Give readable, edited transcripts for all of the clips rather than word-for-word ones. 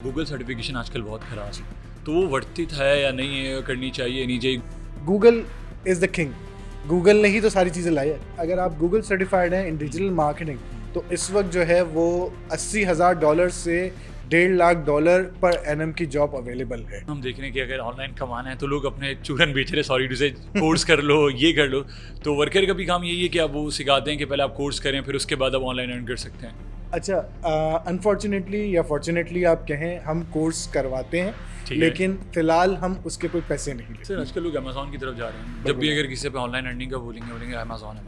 Google certification आजकल बहुत ख़राब है, तो वो वर्थित है या नहीं है, करनी चाहिए नहीं चाहिए? Google is the king. Google ने ही तो सारी चीज़ें लाई है। अगर आप गूगल सर्टिफाइड हैं इन डिजिटल मार्केटिंग तो इस वक्त जो है वो $80,000 से $1.5 लाख पर एनएम की जॉब अवेलेबल है। हम देख रहे हैं कि अगर ऑनलाइन कमाना है तो लोग अपने चूरन बेच रहे, सॉरी टू से, कोर्स कर लो, ये कर लो। तो वर्कर का भी काम यही है कि आप वो सिखाते हैं कि पहले आप कोर्स करें, फिर उसके बाद आप ऑनलाइन अर्न कर सकते हैं। अच्छा, अनफॉर्चुनेटली या फॉर्चुनेटली आप कहें, हम कोर्स करवाते हैं ठीक है। लेकिन फिलहाल हम उसके कोई पैसे नहीं लेते। सर आजकल लोग अमेजोन की तरफ जा रहे हैं, जब भी अगर किसी पे ऑनलाइन अर्निंग का बोलेंगे अमेजोन।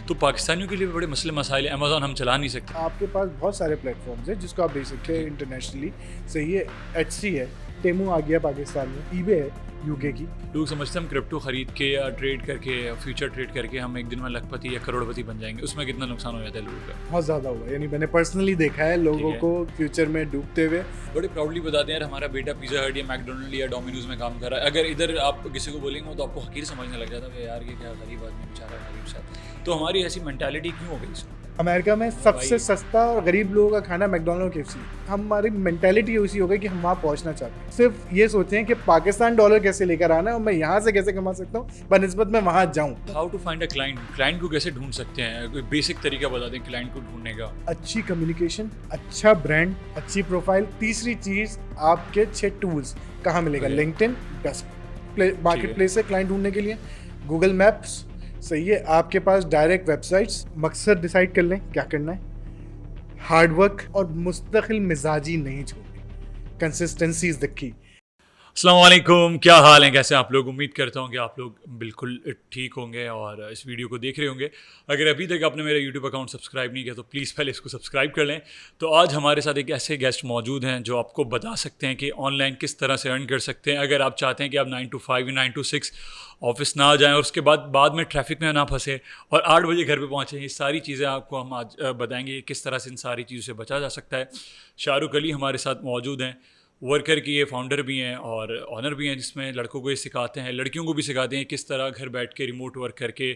तो पाकिस्तानियों के लिए भी बड़े मसले मसाइल हैं, अमेजोन हम चला नहीं सकते। आपके पास बहुत सारे प्लेटफॉर्म्स हैं जिसको आप देख सकते हैं इंटरनेशनली। सही है, एचसी है, टेमू आ गया पाकिस्तान में, ईबे है यूके की। लोग समझते हैं हम क्रिप्टो खरीद के या ट्रेड करके या फ्यूचर ट्रेड करके हम एक दिन में लखपति या करोड़पति बन जाएंगे। उसमें कितना नुकसान हो जाता है लोगों का? बहुत ज़्यादा हुआ, यानी मैंने पर्सनली देखा है लोगों को फ्यूचर में डूबते हुए। बड़े प्राउडली बताते हैं यार हमारा बेटा पिज़्ज़ा हट या मैकडोनल्ड या डोमिनोज में काम कर रहा है। अगर इधर आप किसी को बोलेंगे तो आपको हकीर समझने लग जाता है, यार ये क्या गरीब आदमी बेचारा गरीब साथ। तो हमारी ऐसी मेंटालिटी क्यों हो गई इसमें? अमेरिका में सबसे सस्ता और गरीब लोगों का खाना मैकडोनल्ड केएफसी। हमारी मेंटालिटी उसी हो गई कि हम वहाँ पहुँचना चाहते हैं। सिर्फ ये सोचते हैं कि पाकिस्तान डॉलर कैसे लेकर आना है और मैं यहाँ से कैसे कमा सकता हूँ बनिस्बत में वहाँ जाऊँ। How to find a client को कैसे ढूंढ सकते हैं? कोई बेसिक तरीका बता दें क्लाइंट को ढूंढने का। अच्छी कम्युनिकेशन, अच्छा ब्रांड, अच्छी प्रोफाइल। तीसरी चीज़, आपके 6 टूल्स कहाँ मिलेगा? लिंक्डइन बेस्ट मार्केट प्लेस है क्लाइंट ढूंढने के लिए। गूगल मैप्स सही है, आपके पास डायरेक्ट वेबसाइट्स। मकसद डिसाइड कर लें क्या करना है, हार्डवर्क और मुस्तकिल मिजाजी नहीं छोड़नी। Consistency is the key. अस्सलाम वालेकुम, क्या हाल है, कैसे आप लोग? उम्मीद करता हूँ कि आप लोग बिल्कुल ठीक होंगे और इस वीडियो को देख रहे होंगे। अगर अभी तक आपने मेरा यूट्यूब अकाउंट सब्सक्राइब नहीं किया तो प्लीज़ पहले इसको सब्सक्राइब कर लें। तो आज हमारे साथ एक ऐसे गेस्ट मौजूद हैं जो आपको बता सकते हैं कि ऑनलाइन किस तरह से अर्न कर सकते हैं। अगर आप चाहते हैं कि आप 9 to 5 या 9 to 6 ऑफिस ना जाएं और उसके बाद में ट्रैफिक में ना फंसे और 8 बजे घर पे पहुंचें, ये सारी चीज़ें आपको हम आज बताएंगे किस तरह से इन सारी चीज़ों से बचा जा सकता है। शाहरुख अली हमारे साथ मौजूद हैं, वर्कर की ये फाउंडर भी हैं और ऑनर भी हैं, जिसमें लड़कों को ये सिखाते हैं, लड़कियों को भी सिखाते हैं किस तरह घर बैठ के रिमोट वर्क करके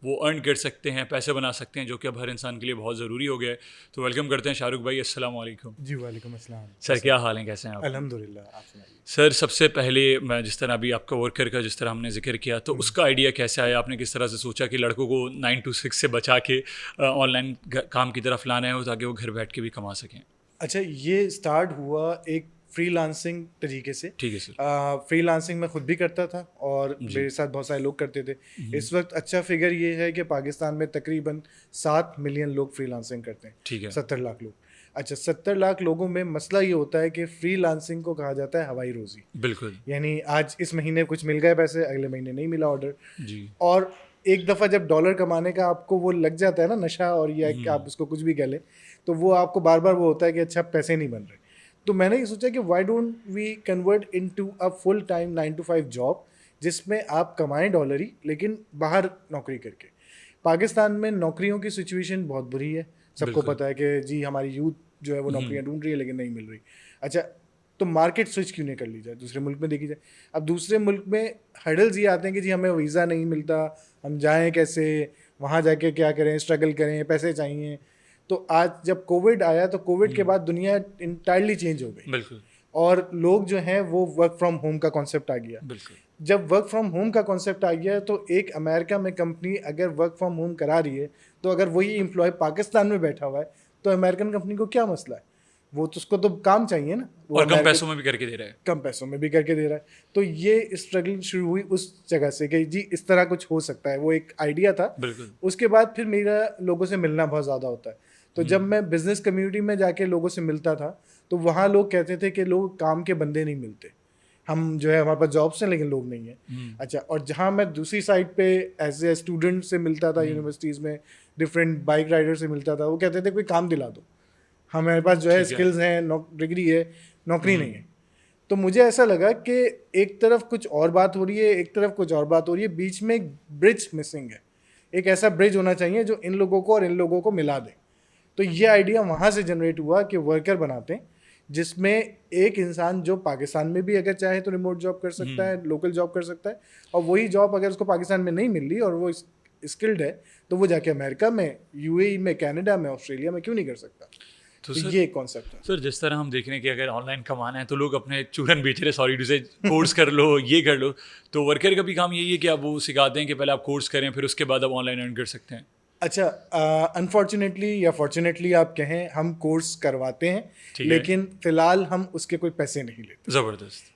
वो अर्न कर सकते हैं, पैसे बना सकते हैं, जो कि अब हर इंसान के लिए बहुत ज़रूरी हो गया है। तो वेलकम करते हैं शाहरुख भाई। अस्सलाम वालेकुम। जी वालेकुम अस्सलाम। सर क्या हाल है, कैसे हैं आप? अल्हम्दुलिल्लाह, आप सुनाइए। सर सबसे पहले मैं जिस तरह अभी आपका वर्कर का जिस तरह हमने जिक्र किया, तो उसका आइडिया कैसे आया? आपने किस तरह से सोचा कि लड़कों को 9 to 6 से बचा के ऑनलाइन काम की तरफ लाना है ताकि वो घर बैठ के भी कमा सकें? अच्छा, ये स्टार्ट हुआ एक फ्रीलांसिंग तरीके से। ठीक है सर। फ्रीलांसिंग मैं खुद भी करता था और मेरे साथ बहुत सारे लोग करते थे। इस वक्त अच्छा फिगर ये है कि पाकिस्तान में तकरीबन 7 मिलियन लोग फ्रीलांसिंग करते हैं। ठीक है। 70 लाख लोग। अच्छा, 70 लाख लोगों में मसला ये होता है कि फ्रीलांसिंग को कहा जाता है हवाई रोज़ी। बिल्कुल यानी आज इस महीने कुछ मिल गए पैसे, अगले महीने नहीं मिला ऑर्डर। जी। और एक दफ़ा जब डॉलर कमाने का आपको वो लग जाता है ना नशा, और या कि आप उसको कुछ भी कह लें, तो वो आपको बार बार वो होता है कि अच्छा पैसे नहीं बन रहे। तो मैंने ये सोचा कि why don't we convert into a full time 9 to 5 job जिसमें आप कमाएं डॉलर ही लेकिन बाहर नौकरी करके। पाकिस्तान में नौकरियों की सिचुएशन बहुत बुरी है, सबको पता है कि जी हमारी यूथ जो है वो नौकरियां ढूंढ रही है लेकिन नहीं मिल रही। अच्छा, तो मार्केट स्विच क्यों नहीं कर ली जाए, दूसरे मुल्क में देखी जाए। अब दूसरे मुल्क में हर्डल्स ये आते हैं कि जी हमें वीज़ा नहीं मिलता, हम जाएं कैसे, वहाँ जाके क्या करें, स्ट्रगल करें, पैसे चाहिए। तो आज जब कोविड आया तो कोविड के बाद दुनिया इंटायरली चेंज हो गई। बिल्कुल। और लोग जो हैं वो वर्क फ्रॉम होम का कॉन्सेप्ट आ गया। बिल्कुल। जब वर्क फ्रॉम होम का कॉन्सेप्ट आ गया तो एक अमेरिका में कंपनी अगर वर्क फ्रॉम होम करा रही है तो अगर वही एम्प्लॉय पाकिस्तान में बैठा हुआ है तो अमेरिकन कंपनी को क्या मसला है? वो तो उसको तो काम चाहिए ना, वो और कम पैसों में भी करके दे रहा है। कम पैसों में भी करके दे रहा है। तो ये स्ट्रगल शुरू हुई उस जगह से कि जी इस तरह कुछ हो सकता है, वो एक आइडिया था। बिल्कुल। उसके बाद फिर मेरा लोगों से मिलना बहुत ज़्यादा होता है, तो जब मैं बिजनेस कम्युनिटी में जाके लोगों से मिलता था तो वहाँ लोग कहते थे कि लोग काम के बंदे नहीं मिलते, हम जो है हमारे पास जॉब्स हैं लेकिन लोग नहीं हैं। अच्छा, और जहाँ मैं दूसरी साइड पे एज ए स्टूडेंट से मिलता था यूनिवर्सिटीज़ में, डिफरेंट बाइक राइडर से मिलता था, वो कहते थे कोई काम दिला दो, हमारे पास जो है स्किल्स हैं, डिग्री है, नौकरी नहीं है। तो मुझे ऐसा लगा कि एक तरफ कुछ और बात हो रही है, एक तरफ कुछ और बात हो रही है, बीच में एक ब्रिज मिसिंग है। एक ऐसा ब्रिज होना चाहिए जो इन लोगों को और इन लोगों को मिला दे। तो ये आइडिया वहाँ से जनरेट हुआ कि वर्कर बनाते हैं जिसमें एक इंसान जो पाकिस्तान में भी अगर चाहे तो रिमोट जॉब कर सकता है, लोकल जॉब कर सकता है, और वही जॉब अगर उसको पाकिस्तान में नहीं मिल रही और वो स्किल्ड है तो वो जाके अमेरिका में, यूएई में, कनाडा में, ऑस्ट्रेलिया में क्यों नहीं कर सकता। तो तो सर ये एक कॉन्सेप्ट है। सर जिस तरह हम देख रहे हैं कि अगर ऑनलाइन कमाना है तो लोग अपने चूरन बेच रहे, सॉरी टू से, कोर्स कर लो, ये कर लो। तो वर्कर का भी काम यही है कि आप वो सिखाते हैं कि पहले आप कोर्स करें, फिर उसके बाद आप ऑनलाइन अर्न कर सकते हैं। अच्छा, अनफॉर्चुनेटली या फॉर्चुनेटली आप कहें, हम कोर्स करवाते हैं, ठीक है। लेकिन फिलहाल हम उसके कोई पैसे नहीं लेते। ज़बरदस्त।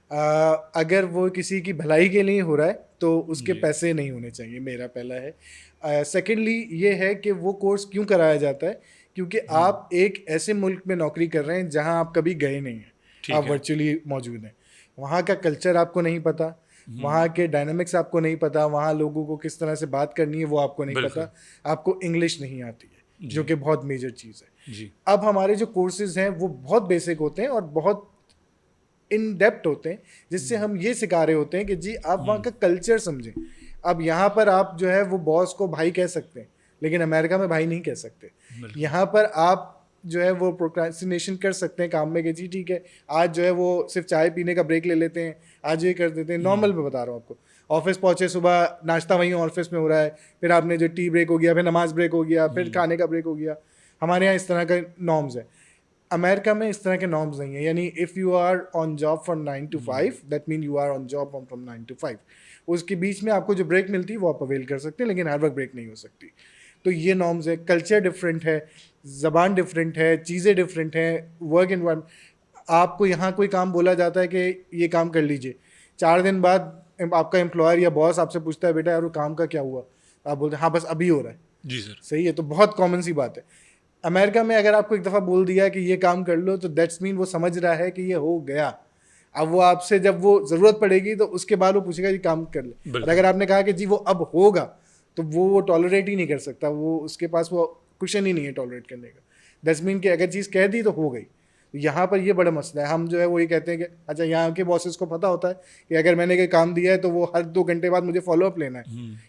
अगर वो किसी की भलाई के लिए हो रहा है तो उसके जी। पैसे नहीं होने चाहिए, मेरा पहला है। सेकेंडली ये है कि वो कोर्स क्यों कराया जाता है, क्योंकि आप एक ऐसे मुल्क में नौकरी कर रहे हैं जहां आप कभी गए नहीं हैं, ठीक आप है। वर्चुअली मौजूद हैं। वहाँ का कल्चर आपको नहीं पता, वहाँ के डायनामिक्स आपको नहीं पता, वहाँ लोगों को किस तरह से बात करनी है वो आपको नहीं बिल्कुल। पता, आपको इंग्लिश नहीं आती है, जो कि बहुत मेजर चीज़ है। जी। अब हमारे जो कोर्सेज हैं वो बहुत बेसिक होते हैं और बहुत इन डेप्थ होते हैं, जिससे हम ये सिखा रहे होते हैं कि जी आप वहाँ का कल्चर समझें। अब यहाँ पर आप जो है वो बॉस को भाई कह सकते हैं, लेकिन अमेरिका में भाई नहीं कह सकते। बिल्कुल। यहाँ पर आप जो है वो प्रोक्रेस्टिनेशन कर सकते हैं काम में कि जी ठीक है, आज जो है वो सिर्फ चाय पीने का ब्रेक ले लेते हैं, आज ये कर देते हैं। नॉर्मल में बता रहा हूँ आपको, ऑफिस पहुँचे, सुबह नाश्ता वहीं ऑफिस में हो रहा है, फिर आपने जो टी ब्रेक हो गया, फिर नमाज ब्रेक हो गया, फिर खाने का ब्रेक हो गया। हमारे यहाँ इस तरह का नॉर्म्स है। अमेरिका में इस तरह के नॉर्म्स नहीं है। यानी if you are on job from 9 to 5, that mean you are on job from 9 to 5। उसके बीच में आपको जो ब्रेक मिलती है वो आप अवेल कर सकते हैं, लेकिन हर वक्त ब्रेक नहीं हो सकती। तो ये नॉर्म्स है। कल्चर डिफरेंट है, ज़बान डिफरेंट है, चीज़ें डिफरेंट हैं, वर्क एनवायरनमेंट। आपको यहाँ कोई काम बोला जाता है कि ये काम कर लीजिए, 4 दिन बाद आपका एम्प्लॉयर या बॉस आपसे पूछता है बेटा यार वो काम का क्या हुआ, आप बोलते हैं हाँ बस अभी हो रहा है। जी सर। सही है, तो बहुत कॉमन सी बात है। अमेरिका में अगर आपको एक दफ़ा बोल दिया कि ये काम कर लो, तो दैट्स मीन वो समझ रहा है कि ये हो गया। अब वो आपसे जब वो ज़रूरत पड़ेगी तो उसके बाद वो पूछेगा जी काम कर ले। और बिल्कुल। अगर आपने कहा कि जी वो अब होगा, तो वो टॉलरेट ही नहीं कर सकता, वो उसके पास वो क्वेश्चन ही नहीं है टॉलरेट करने का। दैट्स मीन कि अगर चीज़ कह दी तो हो गई। यहाँ पर ये बड़ा मसला है। हम जो है वो ये कहते हैं कि अच्छा, यहाँ के बॉसेस को पता होता है कि अगर मैंने कोई काम दिया है तो वो हर 2 घंटे बाद मुझे फॉलोअप लेना है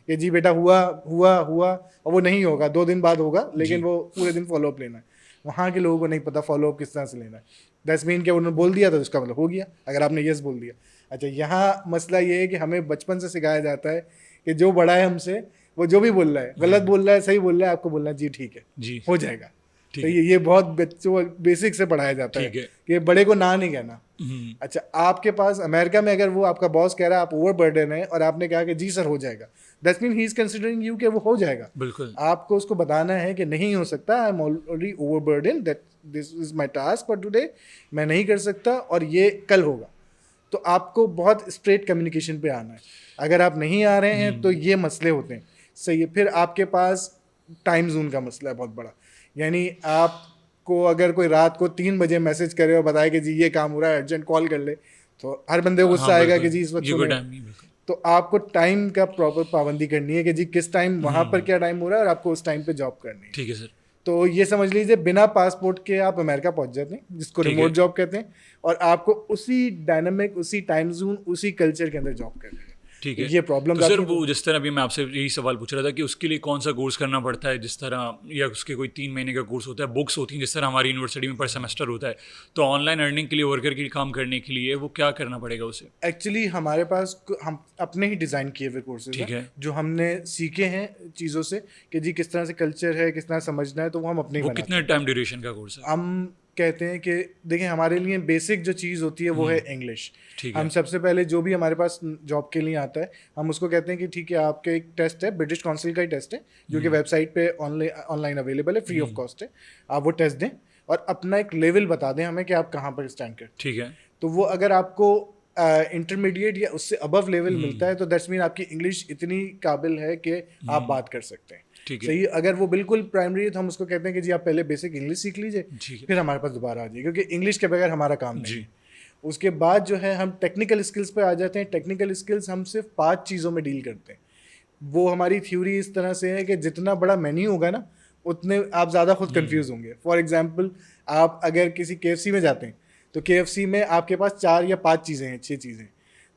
कि जी बेटा हुआ हुआ हुआ, और वो नहीं होगा, 2 दिन बाद होगा, लेकिन वो पूरे दिन फॉलोअप लेना है। वहाँ के लोगों को नहीं पता फॉलोअप किस तरह से लेना है। दैट्स मीन कि उन्होंने बोल दिया तो उसका मतलब हो गया, अगर आपने यस बोल दिया। अच्छा, यहाँ मसला ये है कि हमें बचपन से सिखाया जाता है कि जो बड़ा है हमसे, वो जो भी बोल रहा है, गलत बोल रहा है, सही बोल रहा है, आपको बोलना है जी ठीक है, जी। हो जाएगा। ठीक तो ये बहुत बच्चों बेसिक से पढ़ाया जाता है ठीक है। कि बड़े को ना नहीं कहना। अच्छा, आपके पास अमेरिका में अगर वो आपका बॉस कह रहा है आप ओवरबर्डन है और आपने कहा कि जी सर हो जाएगा, that's mean he is considering you कि वो हो जाएगा। बिल्कुल। आपको उसको बताना है कि नहीं हो सकता, I am already overburden, that this is my task for today, मैं नहीं कर सकता और ये कल होगा। तो आपको बहुत स्ट्रेट कम्युनिकेशन पे आना है। अगर आप नहीं आ रहे हैं तो ये मसले होते हैं। सही है। फिर आपके पास टाइम जोन का मसला है बहुत बड़ा। यानी आपको अगर कोई रात को 3 बजे मैसेज करे और बताए कि जी ये काम हो रहा है, अर्जेंट कॉल कर ले, तो हर बंदे को गुस्सा आएगा कि जी इस वक्त ये कोई सुने। टाइम नहीं। बिल्कुल। तो आपको टाइम का प्रॉपर पाबंदी करनी है कि जी किस टाइम वहाँ पर क्या टाइम हो रहा है और आपको उस टाइम पे जॉब करनी है। ठीक है सर। तो ये समझ लीजिए बिना पासपोर्ट के आप अमेरिका पहुंच जाते हैं, जिसको ठीक है। रिमोट जॉब कहते हैं, और आपको उसी डायनामिक, उसी टाइम जोन, उसी कल्चर के अंदर जॉब करनी है। ठीक है। ये प्रॉब्लम तो सर वो जिस तरह अभी मैं आपसे यही सवाल पूछ रहा था कि उसके लिए कौन सा कोर्स करना पड़ता है, जिस तरह, या उसके कोई 3 महीने का कोर्स होता है, बुक्स होती हैं जिस तरह हमारी यूनिवर्सिटी में पर सेमेस्टर होता है, तो ऑनलाइन अर्निंग के लिए, वर्कर के काम करने के लिए वो क्या करना पड़ेगा उसे? एक्चुअली हमारे पास हम अपने ही डिज़ाइन किए हुए कोर्सेज ठीक है। हैं जो हमने सीखे हैं चीज़ों से कि जी किस तरह से कल्चर है, किस तरह समझना है, तो वो हम अपने ही वो बनाते कितने टाइम ड्यूरेशन का कोर्स है? हैं। हम कहते हैं कि देखिए हमारे लिए बेसिक जो चीज़ होती है वो है इंग्लिश। ठीक हम है। सबसे पहले जो भी हमारे पास जॉब के लिए आता है, हम उसको कहते हैं कि ठीक है आपके एक टेस्ट है, ब्रिटिश काउंसिल का ही टेस्ट है, जो कि वेबसाइट पे ऑनलाइन अवेलेबल है, फ्री ऑफ कॉस्ट है। आप वो टेस्ट दें और अपना एक लेवल बता दें हमें कि आप कहाँ पर स्टैंड करते हैं। ठीक है। तो वो अगर आपको इंटरमीडिएट या उससे अबव लेवल मिलता है तो दैट्स मीन आपकी इंग्लिश इतनी काबिल है कि आप बात कर सकते हैं। ठीक है। सही। अगर वो बिल्कुल प्राइमरी है तो हम उसको कहते हैं कि जी आप पहले बेसिक इंग्लिश सीख लीजिए, ठीक है। फिर हमारे पास दोबारा आ जाइए, क्योंकि इंग्लिश के बगैर हमारा काम नहीं जी। है। उसके बाद जो है हम टेक्निकल स्किल्स पे आ जाते हैं। टेक्निकल स्किल्स हम सिर्फ 5 चीज़ों में डील करते हैं। वो हमारी थ्योरी इस तरह से है कि जितना बड़ा मेन्यू होगा ना, उतने आप ज़्यादा खुद कंफ्यूज होंगे। फॉर एग्जांपल, आप अगर किसी KFC में जाते हैं तो KFC में आपके पास 4 या 5 चीज़ें हैं, 6 चीज़ें,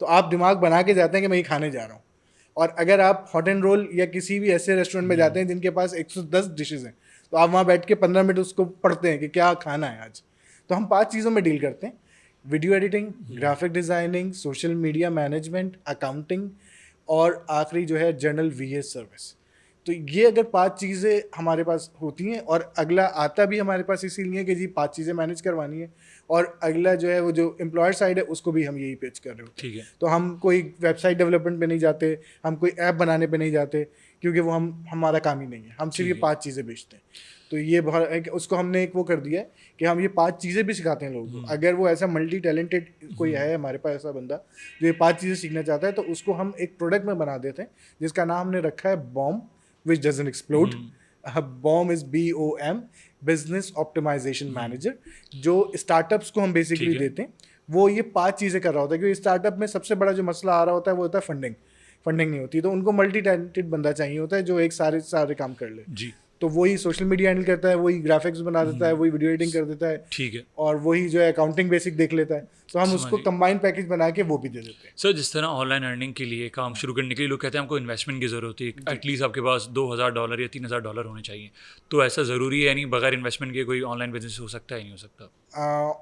तो आप दिमाग बना के जाते हैं कि मैं ये खाने जा रहा हूँ। और अगर आप हॉट एंड रोल या किसी भी ऐसे रेस्टोरेंट में जाते हैं जिनके पास 110 डिशेज़ हैं, तो आप वहाँ बैठ के 15 मिनट उसको पढ़ते हैं कि क्या खाना है आज। तो हम 5 चीज़ों में डील करते हैं: video editing, graphic designing, social media management, accounting, और आखिरी जो है जनरल VA सर्विस। तो ये अगर 5 चीज़ें हमारे पास होती हैं और अगला आता भी हमारे पास इसीलिए कि जी 5 चीज़ें मैनेज करवानी है, और अगला जो है वो जो एम्प्लॉयर साइड है उसको भी हम यही पिच कर रहे होते हैं। ठीक है। तो हम कोई वेबसाइट डेवलपमेंट पे नहीं जाते, हम कोई ऐप बनाने पे नहीं जाते, क्योंकि वो हमारा काम ही नहीं है। हम सिर्फ ये ठीक है। 5 चीज़ें बेचते हैं। तो ये बहुत उसको हमने एक वो कर दिया है कि हम ये 5 चीज़ें भी सिखाते हैं लोगों को। अगर वो ऐसा मल्टी टैलेंटेड कोई है हमारे पास ऐसा बंदा जो ये 5 चीज़ें सीखना चाहता है, तो उसको हम एक प्रोडक्ट में बना देते हैं जिसका नाम हमने रखा है bomb, which doesn't explode. Bomb is BOM, business optimisation manager, जो स्टार्टअप्स को हम बेसिकली ठीक है। देते हैं। वो ये 5 चीज़ें कर रहा होता है, क्योंकि स्टार्टअप में सबसे बड़ा जो मसला आ रहा होता है वो होता है फंडिंग नहीं होती, तो उनको मल्टी टैलेंटेड बंदा चाहिए होता है जो एक सारे काम कर ले। जी। तो वही सोशल मीडिया हैंडल करता है, वही ग्राफिक्स बना देता है, वही वीडियो एडिटिंग कर देता है, ठीक है। और वही जो है अकाउंटिंग बेसिक देख लेता है। तो हम उसको समझ गया। कंबाइंड पैकेज बना के वो भी दे देते हैं। सर, जिस तरह ऑनलाइन अर्निंग के लिए काम शुरू करने के लिए लोग कहते हैं हमको इन्वेस्टमेंट की ज़रूरत है, एटलीस्ट आपके पास $2,000 या $3,000 होने चाहिए, तो ऐसा ज़रूरी है? यानी बगैर इन्वेस्टमेंट के कोई ऑनलाइन बिजनेस हो सकता है, नहीं हो सकता?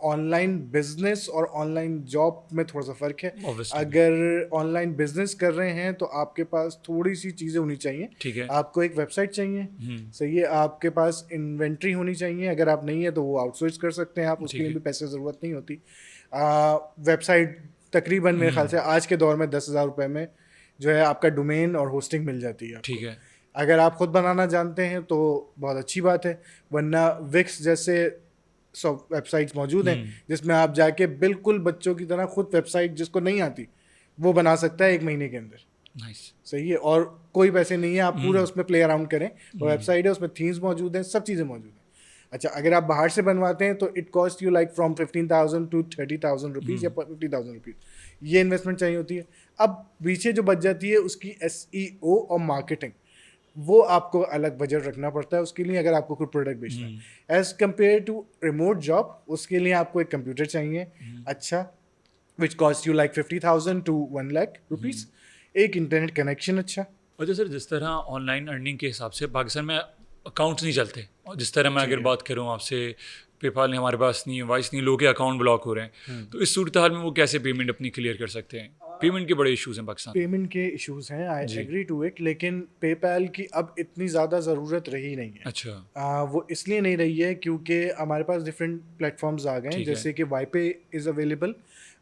ऑनलाइन बिजनेस और ऑनलाइन जॉब में थोड़ा सा फ़र्क है। Obviously। अगर ऑनलाइन बिजनेस कर रहे हैं तो आपके पास थोड़ी सी चीज़ें होनी चाहिए। ठीक है। आपको एक वेबसाइट चाहिए, सही है, आपके पास इन्वेंट्री होनी चाहिए। अगर आप नहीं है तो वो आउटसोर्स कर सकते हैं आप, उसके लिए भी पैसे ज़रूरत नहीं होती। वेबसाइट तकरीबन मेरे ख्याल से आज के दौर में 10,000 रुपये में जो है आपका डोमेन और होस्टिंग मिल जाती है आपको। ठीक है। अगर आप खुद बनाना जानते हैं तो बहुत अच्छी बात है, वरना विक्स जैसे सब वेबसाइट्स मौजूद हैं जिसमें आप जाके बिल्कुल बच्चों की तरह खुद वेबसाइट जिसको नहीं आती वो बना सकता है 1 महीने के अंदर। नाइस। सही है, और कोई पैसे नहीं है, आप पूरा उसमें प्ले अराउंड करें। वो वेबसाइट है, उसमें थीम्स मौजूद हैं, सब चीज़ें मौजूद हैं। अच्छा, अगर आप बाहर से बनवाते हैं तो it cost you like from 15,000 to 30,000 rupees या 50,000 रुपीज़, ये इन्वेस्टमेंट चाहिए होती है। अब पीछे जो बच जाती है उसकी SEO और मार्केटिंग, वो आपको अलग बजट रखना पड़ता है उसके लिए, अगर आपको कोई प्रोडक्ट बेचना है। As compare to remote job, उसके लिए आपको एक कंप्यूटर चाहिए अच्छा, which cost you like 50,000 to 1 lakh rupees, एक इंटरनेट कनेक्शन अच्छा। अच्छा सर, जिस तरह ऑनलाइन अर्निंग के हिसाब से पाकिस्तान में अकाउंट्स नहीं चलते, और जिस तरह मैं अगर बात करूँ आपसे, पेपाल ने हमारे पास नहीं है, वाइस नहीं, लोगों के अकाउंट ब्लॉक हो रहे हैं, तो इस सूरत हाल में वो कैसे पेमेंट अपनी क्लियर कर सकते हैं? पेमेंट के बड़े इश्यूज हैं पाकिस्तान। पेमेंट के इश्यूज हैं, आई एग्री टू इट, लेकिन पेपैल की अब इतनी ज़्यादा ज़रूरत रही नहीं है। अच्छा। वो इसलिए नहीं रही है क्योंकि हमारे पास डिफरेंट प्लेटफॉर्म्स आ गए हैं, जैसे कि वाईपे इज़ अवेलेबल,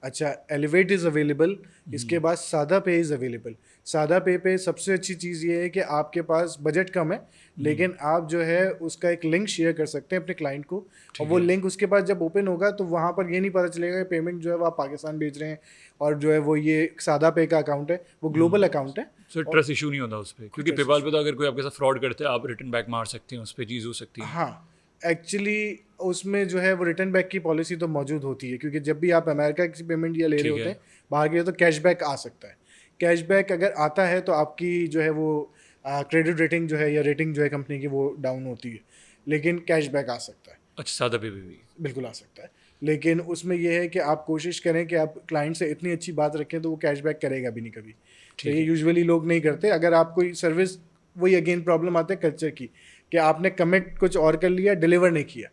अच्छा एलिवेट इज़ अवेलेबल, इसके बाद सादा पे इज़ अवेलेबल। सादा पे सबसे अच्छी चीज़ ये है कि आपके पास बजट कम है, लेकिन आप जो है उसका एक लिंक शेयर कर सकते हैं अपने क्लाइंट को, और वो लिंक उसके पास जब ओपन होगा तो वहाँ पर ये नहीं पता चलेगा कि पेमेंट जो है वो आप पाकिस्तान भेज रहे हैं, और जो है वो ये सादा पे का अकाउंट है, वो ग्लोबल अकाउंट है। सो ट्रस्ट इशू नहीं होता उस पर, क्योंकि पेपाल पे तो अगर कोई आपके साथ फ्रॉड करते हैं आप रिटर्न बैक मार सकते हैं, उस पर चीज़ हो सकती है। हाँ, एक्चुअली उसमें जो है वो रिटर्न बैक की पॉलिसी तो मौजूद होती है, क्योंकि जब भी आप अमेरिका की पेमेंट या ले रहे होते हैं बाहर के, तो कैशबैक आ सकता है। कैशबैक अगर आता है तो आपकी जो है वो क्रेडिट रेटिंग जो है या रेटिंग जो है कंपनी की वो डाउन होती है, लेकिन कैशबैक आ सकता है। अच्छा, सादा पे भी बिल्कुल आ सकता है, लेकिन उसमें यह है कि आप कोशिश करें कि आप क्लाइंट से इतनी अच्छी बात रखें तो वो कैशबैक करेगा भी नहीं कभी। तो ये यूजुअली लोग नहीं करते। अगर आप कोई सर्विस, वही अगेन प्रॉब्लम आते हैं कल्चर की, कि आपने कमिट कुछ और कर लिया, डिलीवर नहीं किया,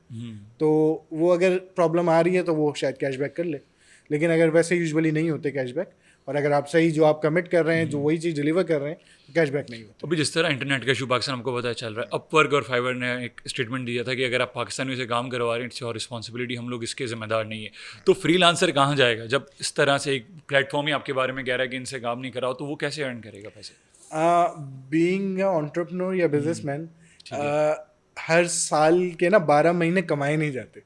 तो वो अगर प्रॉब्लम आ रही है तो वो शायद कैशबैक कर ले, लेकिन अगर वैसे यूजुअली नहीं होते कैशबैक, और अगर आप सही जो आप कमिट कर रहे हैं, जो वही चीज़ डिलीवर कर रहे हैं, तो कैशबैक नहीं होता। अभी जिस तरह इंटरनेट का इशू पाकिस्तान हमको पता चल रहा है, अपवर्क और फाइवर ने एक स्टेटमेंट दिया था कि अगर आप पाकिस्तान में से काम करवा रहे हैं, इट्स योर रिस्पॉन्सिबिलिटी, हम लोग इसके जिम्मेदार नहीं है। तो फ्रीलांसर कहाँ जाएगा जब इस तरह से एक प्लेटफॉर्म ही आपके बारे में कह रहा है कि इनसे काम नहीं कराओ, तो वो कैसे अर्न करेगा पैसे? बीइंग एंटरप्रेन्योर या बिजनेसमैन, हर साल के ना 12 महीने कमाए नहीं जाते।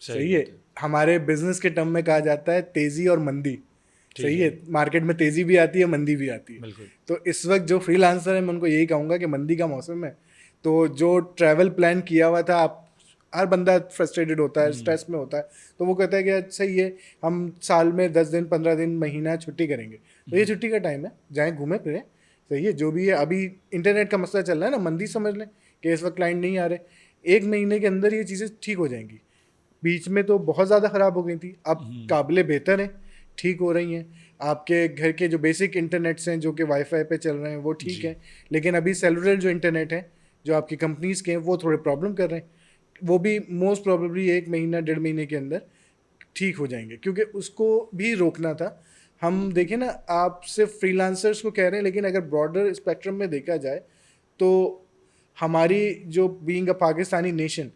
सही है, हमारे बिजनेस के टर्म में कहा जाता है तेजी और मंदी। सही है, मार्केट में तेजी भी आती है, मंदी भी आती है। तो इस वक्त जो फ्रीलांसर है, मैं उनको यही कहूँगा कि मंदी का मौसम है, तो जो ट्रैवल प्लान किया हुआ था, आप हर बंदा फ्रस्ट्रेटेड होता है, स्ट्रेस में होता है, तो वो कहता है कि सही है, हम साल में 10 दिन 15 दिन महीना छुट्टी करेंगे, तो ये छुट्टी का टाइम है, जाएँ घूमें फिरें। सही है, जो भी है, अभी इंटरनेट का मसला चल रहा है ना, मंदी समझ लें कि इस वक्त क्लाइंट नहीं आ रहे, 1 महीने के अंदर ये चीज़ें ठीक हो जाएंगी। बीच में तो बहुत ज़्यादा ख़राब हो गई थी, अब काबिले बेहतर हैं, ठीक हो रही हैं। आपके घर के जो बेसिक इंटरनेट्स हैं जो कि वाईफाई पे चल रहे हैं वो ठीक है, लेकिन अभी सेलुलर जो इंटरनेट है जो आपकी कंपनीज़ के हैं वो थोड़े प्रॉब्लम कर रहे हैं, वो भी मोस्ट प्रोबेबली 1 महीना 1.5 महीने के अंदर ठीक हो जाएंगे, क्योंकि उसको भी रोकना था। हम देखें ना, आप सिर्फ फ्रीलांसर्स को कह रहे हैं, लेकिन अगर ब्रॉडर स्पेक्ट्रम में देखा जाए तो हमारी जो बीइंग अ पाकिस्तानी नेशन,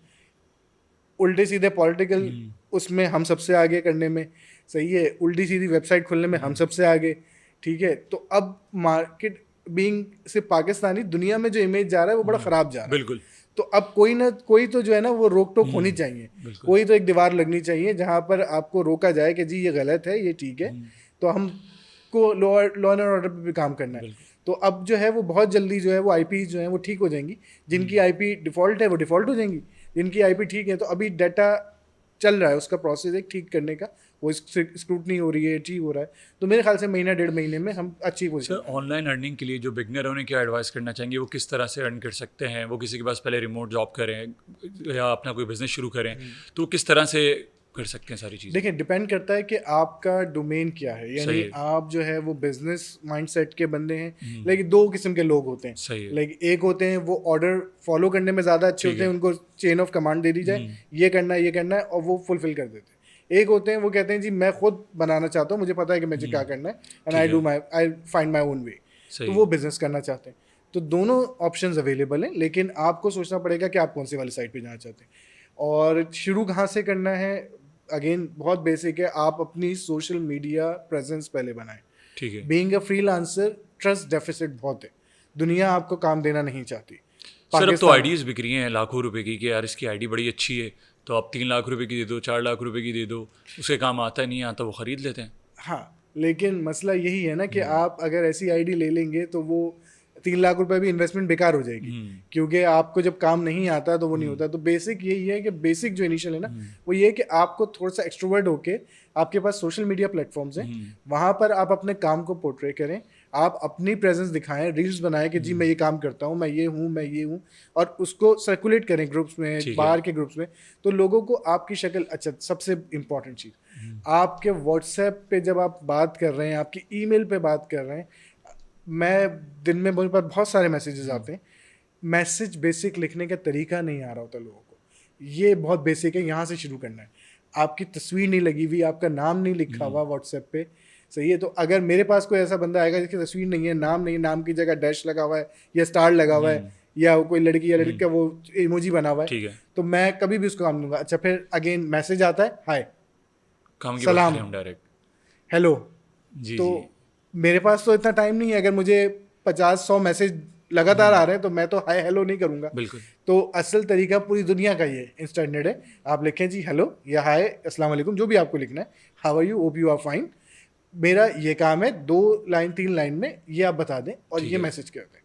उल्टे सीधे पॉलिटिकल उसमें हम सबसे आगे करने में, सही है, उल्टी सीधी वेबसाइट खोलने में हम सबसे आगे, ठीक है। तो अब मार्केट बीइंग सिर्फ पाकिस्तानी, दुनिया में जो इमेज जा रहा है वो बड़ा ख़राब जा रहा है। बिल्कुल। तो अब कोई ना कोई तो जो है ना वो रोक टोक होनी चाहिए, कोई तो एक दीवार लगनी चाहिए जहाँ पर आपको रोका जाए कि जी ये गलत है, ये ठीक है। तो हमको लॉ एंड ऑर्डर पे भी काम करना है। तो अब जो है वो बहुत जल्दी जो है वो आईपी जो है वो ठीक हो जाएंगी। जिनकी आईपी डिफ़ॉल्ट है वो डिफ़ॉल्ट हो जाएंगी, जिनकी आईपी ठीक है तो अभी डाटा चल रहा है, उसका प्रोसेस एक ठीक करने का, वो स्क्रूटनी हो रही है, ठीक हो रहा है। तो मेरे ख्याल से महीना 1.5 महीने में हम अच्छी पोजीशन। सर, ऑनलाइन अर्निंग के लिए जो बिगनर है उन्हें क्या एडवाइस करना चाहेंगे? वो किस तरह से अर्न कर सकते हैं? वो किसी के पास पहले रिमोट जॉब करें या अपना कोई बिजनेस शुरू करें, तो किस तरह से कर सकते हैं सारी चीज़ें? देखिए, डिपेंड करता है कि आपका डोमेन क्या है। यानी आप जो है वो बिजनेस माइंडसेट के बंदे हैं। लेकिन 2 किस्म के लोग होते हैं। सही है। लाइक एक होते हैं वो ऑर्डर फॉलो करने में ज़्यादा अच्छे होते हैं, उनको चेन ऑफ कमांड दे दी जाए, ये करना है, ये करना है, और वो फुलफिल कर देते हैं। एक होते हैं वो कहते हैं जी मैं खुद बनाना चाहता हूँ, मुझे पता है कि मुझे क्या करना है, and I find my own way. तो वो बिजनेस करना चाहते हैं। तो दोनों ऑप्शंस अवेलेबल हैं, लेकिन आपको सोचना पड़ेगा कि आप कौन सी वाली साइड पे जाना चाहते हैं और शुरू कहाँ से करना है। अगेन बहुत बेसिक है, आप अपनी सोशल मीडिया प्रेजेंस पहले बनाएं। ठीक है। Being a freelancer trust deficit बहुत है, दुनिया आपको काम देना नहीं चाहती। सर, अब तो आइडियाज़ बिक रही हैं लाखों रुपए की कि यार इसकी आईडी बड़ी अच्छी है, तो आप 3 लाख रुपए की दे दो, 4 लाख रुपए की दे दो, उसके काम आता नहीं आता, वो ख़रीद लेते हैं। हाँ, लेकिन मसला यही है ना कि आप अगर ऐसी आईडी ले लेंगे तो वो 3 लाख रुपए भी इन्वेस्टमेंट बेकार हो जाएगी, क्योंकि आपको जब काम नहीं आता तो वो नहीं होता। तो बेसिक यही है कि बेसिक जो इनिशियल है ना वो ये है कि आपको थोड़ा सा एक्सट्रोवर्ट होके, आपके पास सोशल मीडिया प्लेटफॉर्म्स हैं, वहाँ पर आप अपने काम को पोर्ट्रे करें, आप अपनी प्रेजेंस दिखाएं, रील्स बनाएं कि जी मैं ये काम करता हूँ, मैं ये हूँ, और उसको सर्कुलेट करें ग्रुप्स में, बाहर के ग्रुप्स में। तो लोगों को आपकी शक्ल, अच्छा सबसे इम्पॉर्टेंट चीज़, आपके व्हाट्सएप पे जब आप बात कर रहे हैं, आपकी ईमेल पे बात कर रहे हैं, मैं दिन में मेरे पास बहुत सारे मैसेजेस आते हैं, मैसेज बेसिक लिखने का तरीका नहीं आ रहा होता लोगों को। ये बहुत बेसिक है, यहाँ से शुरू करना है। आपकी तस्वीर नहीं लगी हुई, आपका नाम नहीं लिखा हुआ व्हाट्सएप पे, सही है। तो अगर मेरे पास कोई ऐसा बंदा आएगा जिसकी तस्वीर नहीं है, नाम नहीं है, नाम की जगह डैश लगा हुआ है या स्टार लगा हुआ है, या कोई लड़की या लड़की का वो इमोजी बना हुआ है, तो मैं कभी भी उसको काम दूंगा। अच्छा, फिर अगेन मैसेज आता है, हाय, सलाम, डायरेक्ट हेलो। जी, तो मेरे पास तो इतना टाइम नहीं है, अगर मुझे 50-100 मैसेज लगातार आ रहे हैं तो मैं तो हाय हेलो नहीं करूंगा। बिल्कुल। तो असल तरीका पूरी दुनिया का ये इंस्टैंडर्ड है, आप लिखें जी हेलो या हाय, अस्सलाम वालेकुम, जो भी आपको लिखना है, how are you, hope you are fine. मेरा ये काम है, 2 लाइन 3 लाइन में ये आप बता दें और ये मैसेज कर दें।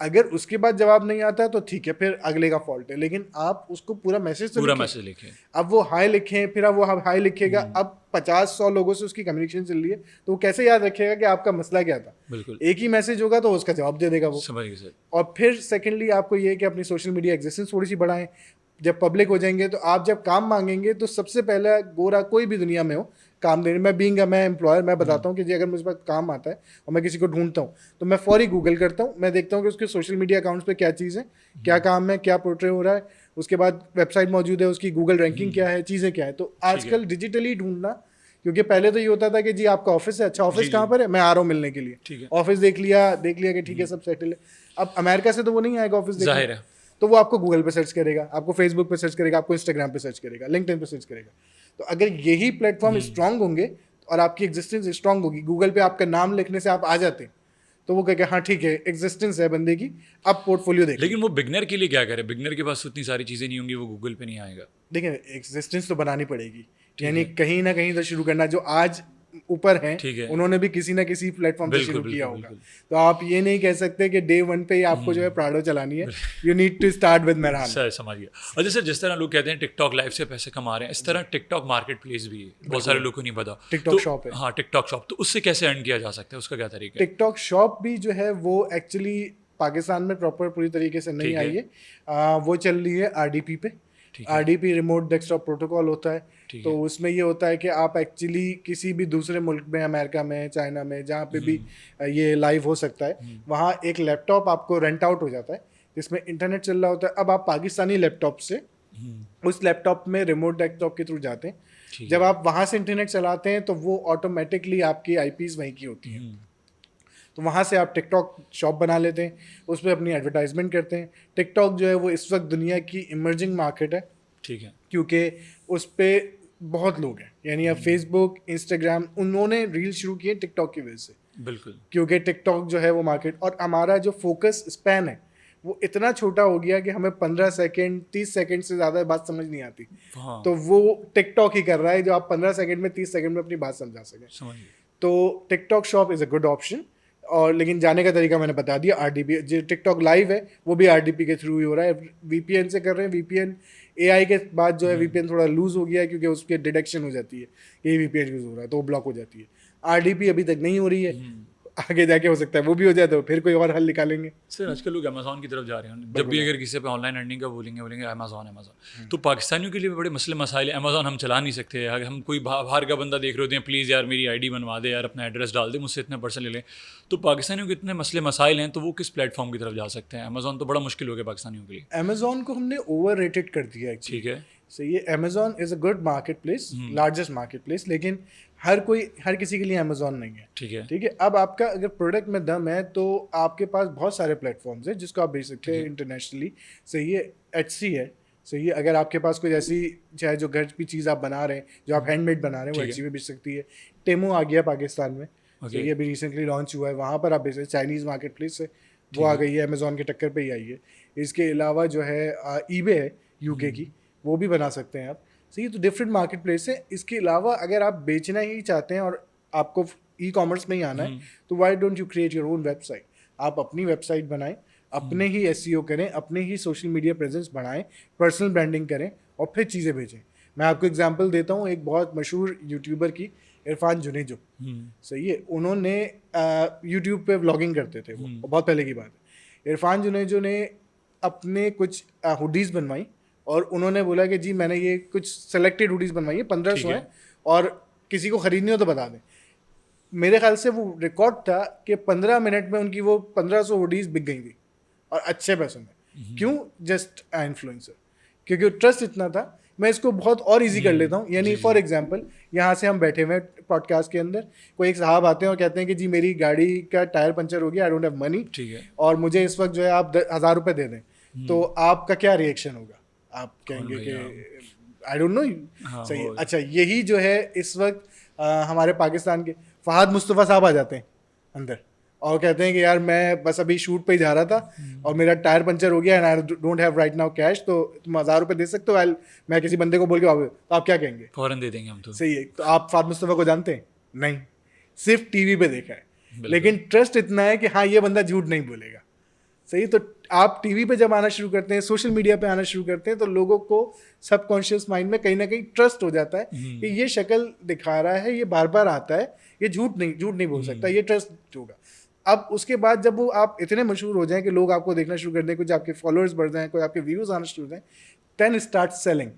अगर उसके बाद जवाब नहीं आता तो ठीक है, फिर अगले का फॉल्ट है, लेकिन आप उसको पूरा मैसेज लिखें। अब वो हाय लिखें, फिर अब वो हाय लिखेगा, अब 50-100 लोगों से उसकी कम्युनिकेशन चल रही है, तो वो कैसे याद रखेगा कि आपका मसला क्या था। बिल्कुल। एक ही मैसेज होगा तो उसका जवाब दे देगा वो। समझ गए सर। और फिर सेकेंडली आपको ये है कि अपनी सोशल मीडिया एग्जिस्टेंस थोड़ी सी बढ़ाएं। जब पब्लिक हो जाएंगे तो आप जब काम मांगेंगे तो सबसे पहला गोरा कोई भी दुनिया में हो काम देने, मैं एम्प्लॉयर, मैं बताता हूँ कि जी अगर मुझे पास काम आता है और मैं किसी को ढूंढता हूँ तो मैं फौरी गूगल करता हूँ, मैं देखता हूँ कि उसके सोशल मीडिया अकाउंट्स पे क्या चीज़ है, क्या काम है, क्या पोर्ट्रे हो रहा है, उसके बाद वेबसाइट मौजूद है, उसकी गूगल रैंकिंग क्या है, चीज़ें क्या है। तो आजकल डिजिटली ढूंढना, क्योंकि पहले तो ये होता था कि जी आपका ऑफिस है, अच्छा ऑफिस कहाँ पर है, मैं आ रहा हूँ मिलने के लिए, ऑफिस देख लिया कि ठीक है सब सेटल है। अब अमेरिका से तो वो नहीं आएगा ऑफिस देखने, तो वो आपको गूगल पे सर्च करेगा, आपको फेसबुक पे सर्च करेगा, आपको इंस्टाग्राम पे सर्च करेगा, लिंक्डइन पे सर्च करेगा। तो अगर यही प्लेटफॉर्म स्ट्रांग होंगे और आपकी एग्जिस्टेंस स्ट्रांग होगी, गूगल पे आपका नाम लिखने से आप आ जाते तो वो कहेगा हाँ ठीक है एग्जिस्टेंस है बंदे की, अब पोर्टफोलियो देख। लेकिन वो बिगनर के लिए क्या करे? बिगनर के पास उतनी सारी चीज़ें नहीं होंगी, वो गूगल पे नहीं आएगा। देखिए, एग्जिस्टेंस तो बनानी पड़ेगी, यानी कहीं ना कहीं तो शुरू करना। जो आज ऊपर हैं उन्होंने भी किसी ना किसी प्लेटफॉर्म से शुरू किया होगा, तो आप ये नहीं कह सकते कि डे 1 पे आपको जो है प्राडो चलानी है। You need to start with Mehran. Sir समझ गया। और जैसे जिस तरह लोग कहते हैं टिकटॉक लाइव से पैसे कमा रहे हैं, इस तरह टिकटॉक मार्केट प्लेस भी है, बहुत सारे लोगों को नहीं पता। टिकटॉक शॉप है। हाँ, टिकटॉक शॉप, तो उससे कैसे अर्न किया जा सकता है, उसका क्या तरीका है? टिकटॉक शॉप भी जो है वो एक्चुअली पाकिस्तान में प्रॉपर पूरी तरीके से नहीं आई है, वो चल रही है RDP पे। RDP रिमोट डेस्कटॉप प्रोटोकॉल होता है, तो उसमें ये होता है कि आप एक्चुअली किसी भी दूसरे मुल्क में, अमेरिका में, चाइना में, जहाँ पे भी ये लाइव हो सकता है, वहाँ एक लैपटॉप आपको रेंट आउट हो जाता है जिसमें इंटरनेट चल रहा होता है। अब आप पाकिस्तानी लैपटॉप से उस लैपटॉप में रिमोट डेस्कटॉप के थ्रू जाते हैं, जब आप वहाँ से इंटरनेट चलाते हैं तो वो ऑटोमेटिकली आपकी IPs वहीं की होती हैं। तो वहाँ से आप टिकटॉक शॉप बना लेते हैं, उस पर अपनी एडवर्टाइजमेंट करते हैं। टिकटॉक जो है वो इस वक्त दुनिया की इमर्जिंग मार्केट है, ठीक है, क्योंकि उस पर बहुत लोग हैं। यानी अब फेसबुक, इंस्टाग्राम, उन्होंने रील शुरू किए टिकटॉक की वजह से, बिल्कुल, क्योंकि टिकटॉक जो है वो मार्केट, और हमारा जो फोकस स्पैन है वो इतना छोटा हो गया कि हमें 15 सेकंड 30 सेकंड से ज़्यादा बात समझ नहीं आती। हाँ, तो वो टिकटॉक ही कर रहा है जो आप 15 सेकंड में 30 सेकंड में अपनी बात समझा सकें। समझिए, तो TikTok shop is a good option. और लेकिन जाने का तरीका मैंने बता दिया, आरडीपी। जो टिकटॉक लाइव है वो भी आरडीपी के थ्रू ही हो रहा है, वीपीएन से कर रहे हैं। वीपीएन एआई के बाद जो है वीपीएन थोड़ा लूज हो गया है, क्योंकि उसकी डिटेक्शन हो जाती है कि ये वीपीएन यूज़ हो रहा है, तो वो ब्लॉक हो जाती है। आरडीपी अभी तक नहीं हो रही है, आगे जाके हो सकता है वो भी हो जाए, तो फिर कोई और हल निकालेंगे। सर आजकल लोग अमेजोन की तरफ जा रहे हैं, जब भी अगर किसी पे ऑनलाइन अर्निंग का बोलेंगे अमेजोन। तो पाकिस्तानियों के लिए भी बड़े मसले मसाइल हैं, अमेजोन हम चला नहीं सकते। अगर हम कोई बाहर का बंदा देख रहे होते हैं, प्लीज़ यार मेरी आईडी बनवा दे यार, अपना एड्रेस डाल दे, मुझसे इतने % ले लें। तो पाकिस्तानियों के इतने मसले मसाइल हैं, तो वो किस प्लेटफॉर्म की तरफ जा सकते हैं? अमेजोन तो बड़ा मुश्किल हो गया पाकिस्तानियों के लिए। अमेजोन को हमने ओवर रेटेड कर दिया है। ठीक है, सही है, Amazon is a good market place, largest market place, लेकिन हर किसी के लिए अमेजोन नहीं है। ठीक है, ठीक है, अब आपका अगर प्रोडक्ट में दम है तो आपके पास बहुत सारे प्लेटफॉर्म्स हैं जिसको आप बेच सकते हैं इंटरनेशनली। सही है, एचसी है। सही है, अगर आपके पास कोई ऐसी, चाहे जो घर की चीज़ आप बना रहे हैं, जो आप हैंडमेड बना रहे हैं, वो एचसी में बेच सकती है। टेमो आ गया पाकिस्तान में, सही है, अभी रिसेंटली लॉन्च हुआ है, वहाँ पर आप बेच सकते हैं। चाइनीज़ मार्केट प्लेस है, वो आ गई है, अमेजोन के टक्कर पे ही आई है। इसके अलावा जो है ईबे है यूके की, वो भी बना सकते हैं आप। सही, तो डिफरेंट मार्केट प्लेस है। इसके अलावा अगर आप बेचना ही चाहते हैं और आपको ई कॉमर्स में ही आना है, तो why don't you create your own website. आप अपनी वेबसाइट बनाएं, अपने ही एसईओ करें, अपने ही सोशल मीडिया प्रेजेंस बढ़ाएं, पर्सनल ब्रांडिंग करें और फिर चीज़ें भेजें। मैं आपको एग्जांपल देता हूँ एक बहुत मशहूर यूट्यूबर की, इरफान जुनेजो। सही है, उन्होंने यूट्यूब पे व्लॉगिंग करते थे, वो बहुत पहले की बात है। इरफान जुनेजो ने अपने कुछ हुडीज़ बनवाई और उन्होंने बोला कि जी मैंने ये कुछ सेलेक्टेड हुडीज़ बनवाई है, 1500 है, और किसी को ख़रीदनी हो तो बता दें। मेरे ख्याल से वो रिकॉर्ड था कि 15 मिनट में उनकी वो 1500 हुडीज़ बिक गई थी, और अच्छे पैसों में। क्यों? जस्ट इन्फ्लुएंसर, क्योंकि ट्रस्ट इतना था। मैं इसको बहुत और इजी कर लेता हूँ। यानी फॉर एग्जांपल, यहाँ से हम बैठे हुए हैं पॉडकास्ट के अंदर, कोई एक साहब आते हैं और कहते हैं कि जी मेरी गाड़ी का टायर पंचर हो गया, आई डोंट हैव मनी, ठीक है, और मुझे इस वक्त जो है आप 1000 रुपये दे दें, तो आपका क्या रिएक्शन होगा? आप कहेंगे कि आई डोंट नो। सही है, अच्छा, यही जो है इस वक्त हमारे पाकिस्तान के फहद मुस्तफ़ा साहब आ जाते हैं अंदर और कहते हैं कि यार मैं बस अभी शूट पे ही जा रहा था और मेरा टायर पंचर हो गया and I don't have right now cash, तो तुम 1000 रुपये दे सकते हो? मैं किसी बंदे को बोल के वापस, तो आप क्या कहेंगे? फौरन दे देंगे हम तो। सही है, तो आप फहद मुस्तफ़ा को जानते हैं? नहीं, सिर्फ टीवी पे देखा है, लेकिन ट्रस्ट इतना है कि हाँ ये बंदा झूठ नहीं बोलेगा। सही, तो आप टीवी पे जब आना शुरू करते हैं, सोशल मीडिया पे आना शुरू करते हैं, तो लोगों को सबकॉन्शियस माइंड में कहीं ना कहीं ट्रस्ट हो जाता है कि ये शक्ल दिखा रहा है, ये बार बार आता है, ये झूठ नहीं बोल सकता, ये ट्रस्ट होगा। अब उसके बाद जब वो आप इतने मशहूर हो जाएं कि लोग आपको देखना शुरू कर दें, कुछ आपके फॉलोअर्स बढ़ जाएं, कोई आपके व्यूज़ आना शुरू हो जाएं, देन स्टार्ट सेलिंग।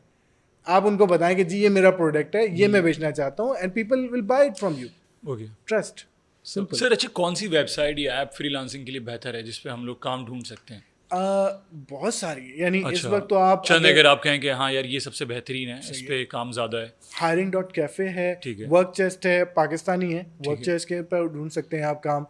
आप उनको बताएं कि जी ये मेरा प्रोडक्ट है, ये मैं बेचना चाहता हूँ, and people will buy it from you. Okay, trust, simple. Sir अच्छा, कौन सी वेबसाइट या ऐप फ्रीलांसिंग के लिए बेहतर है जिस पे हम लोग काम ढूंढ सकते हैं? बहुत सारी है, यानी इस अच्छा, वक्त तो आप चंद अगर आप कहें कि हाँ यार ये सबसे बेहतरीन है, इस पे काम ज़्यादा है। hiring.cafe है, ठीक है, वर्क चेस्ट है, पाकिस्तानी है, वर्क चेस्ट के ऊपर ढूंढ सकते हैं आप काम।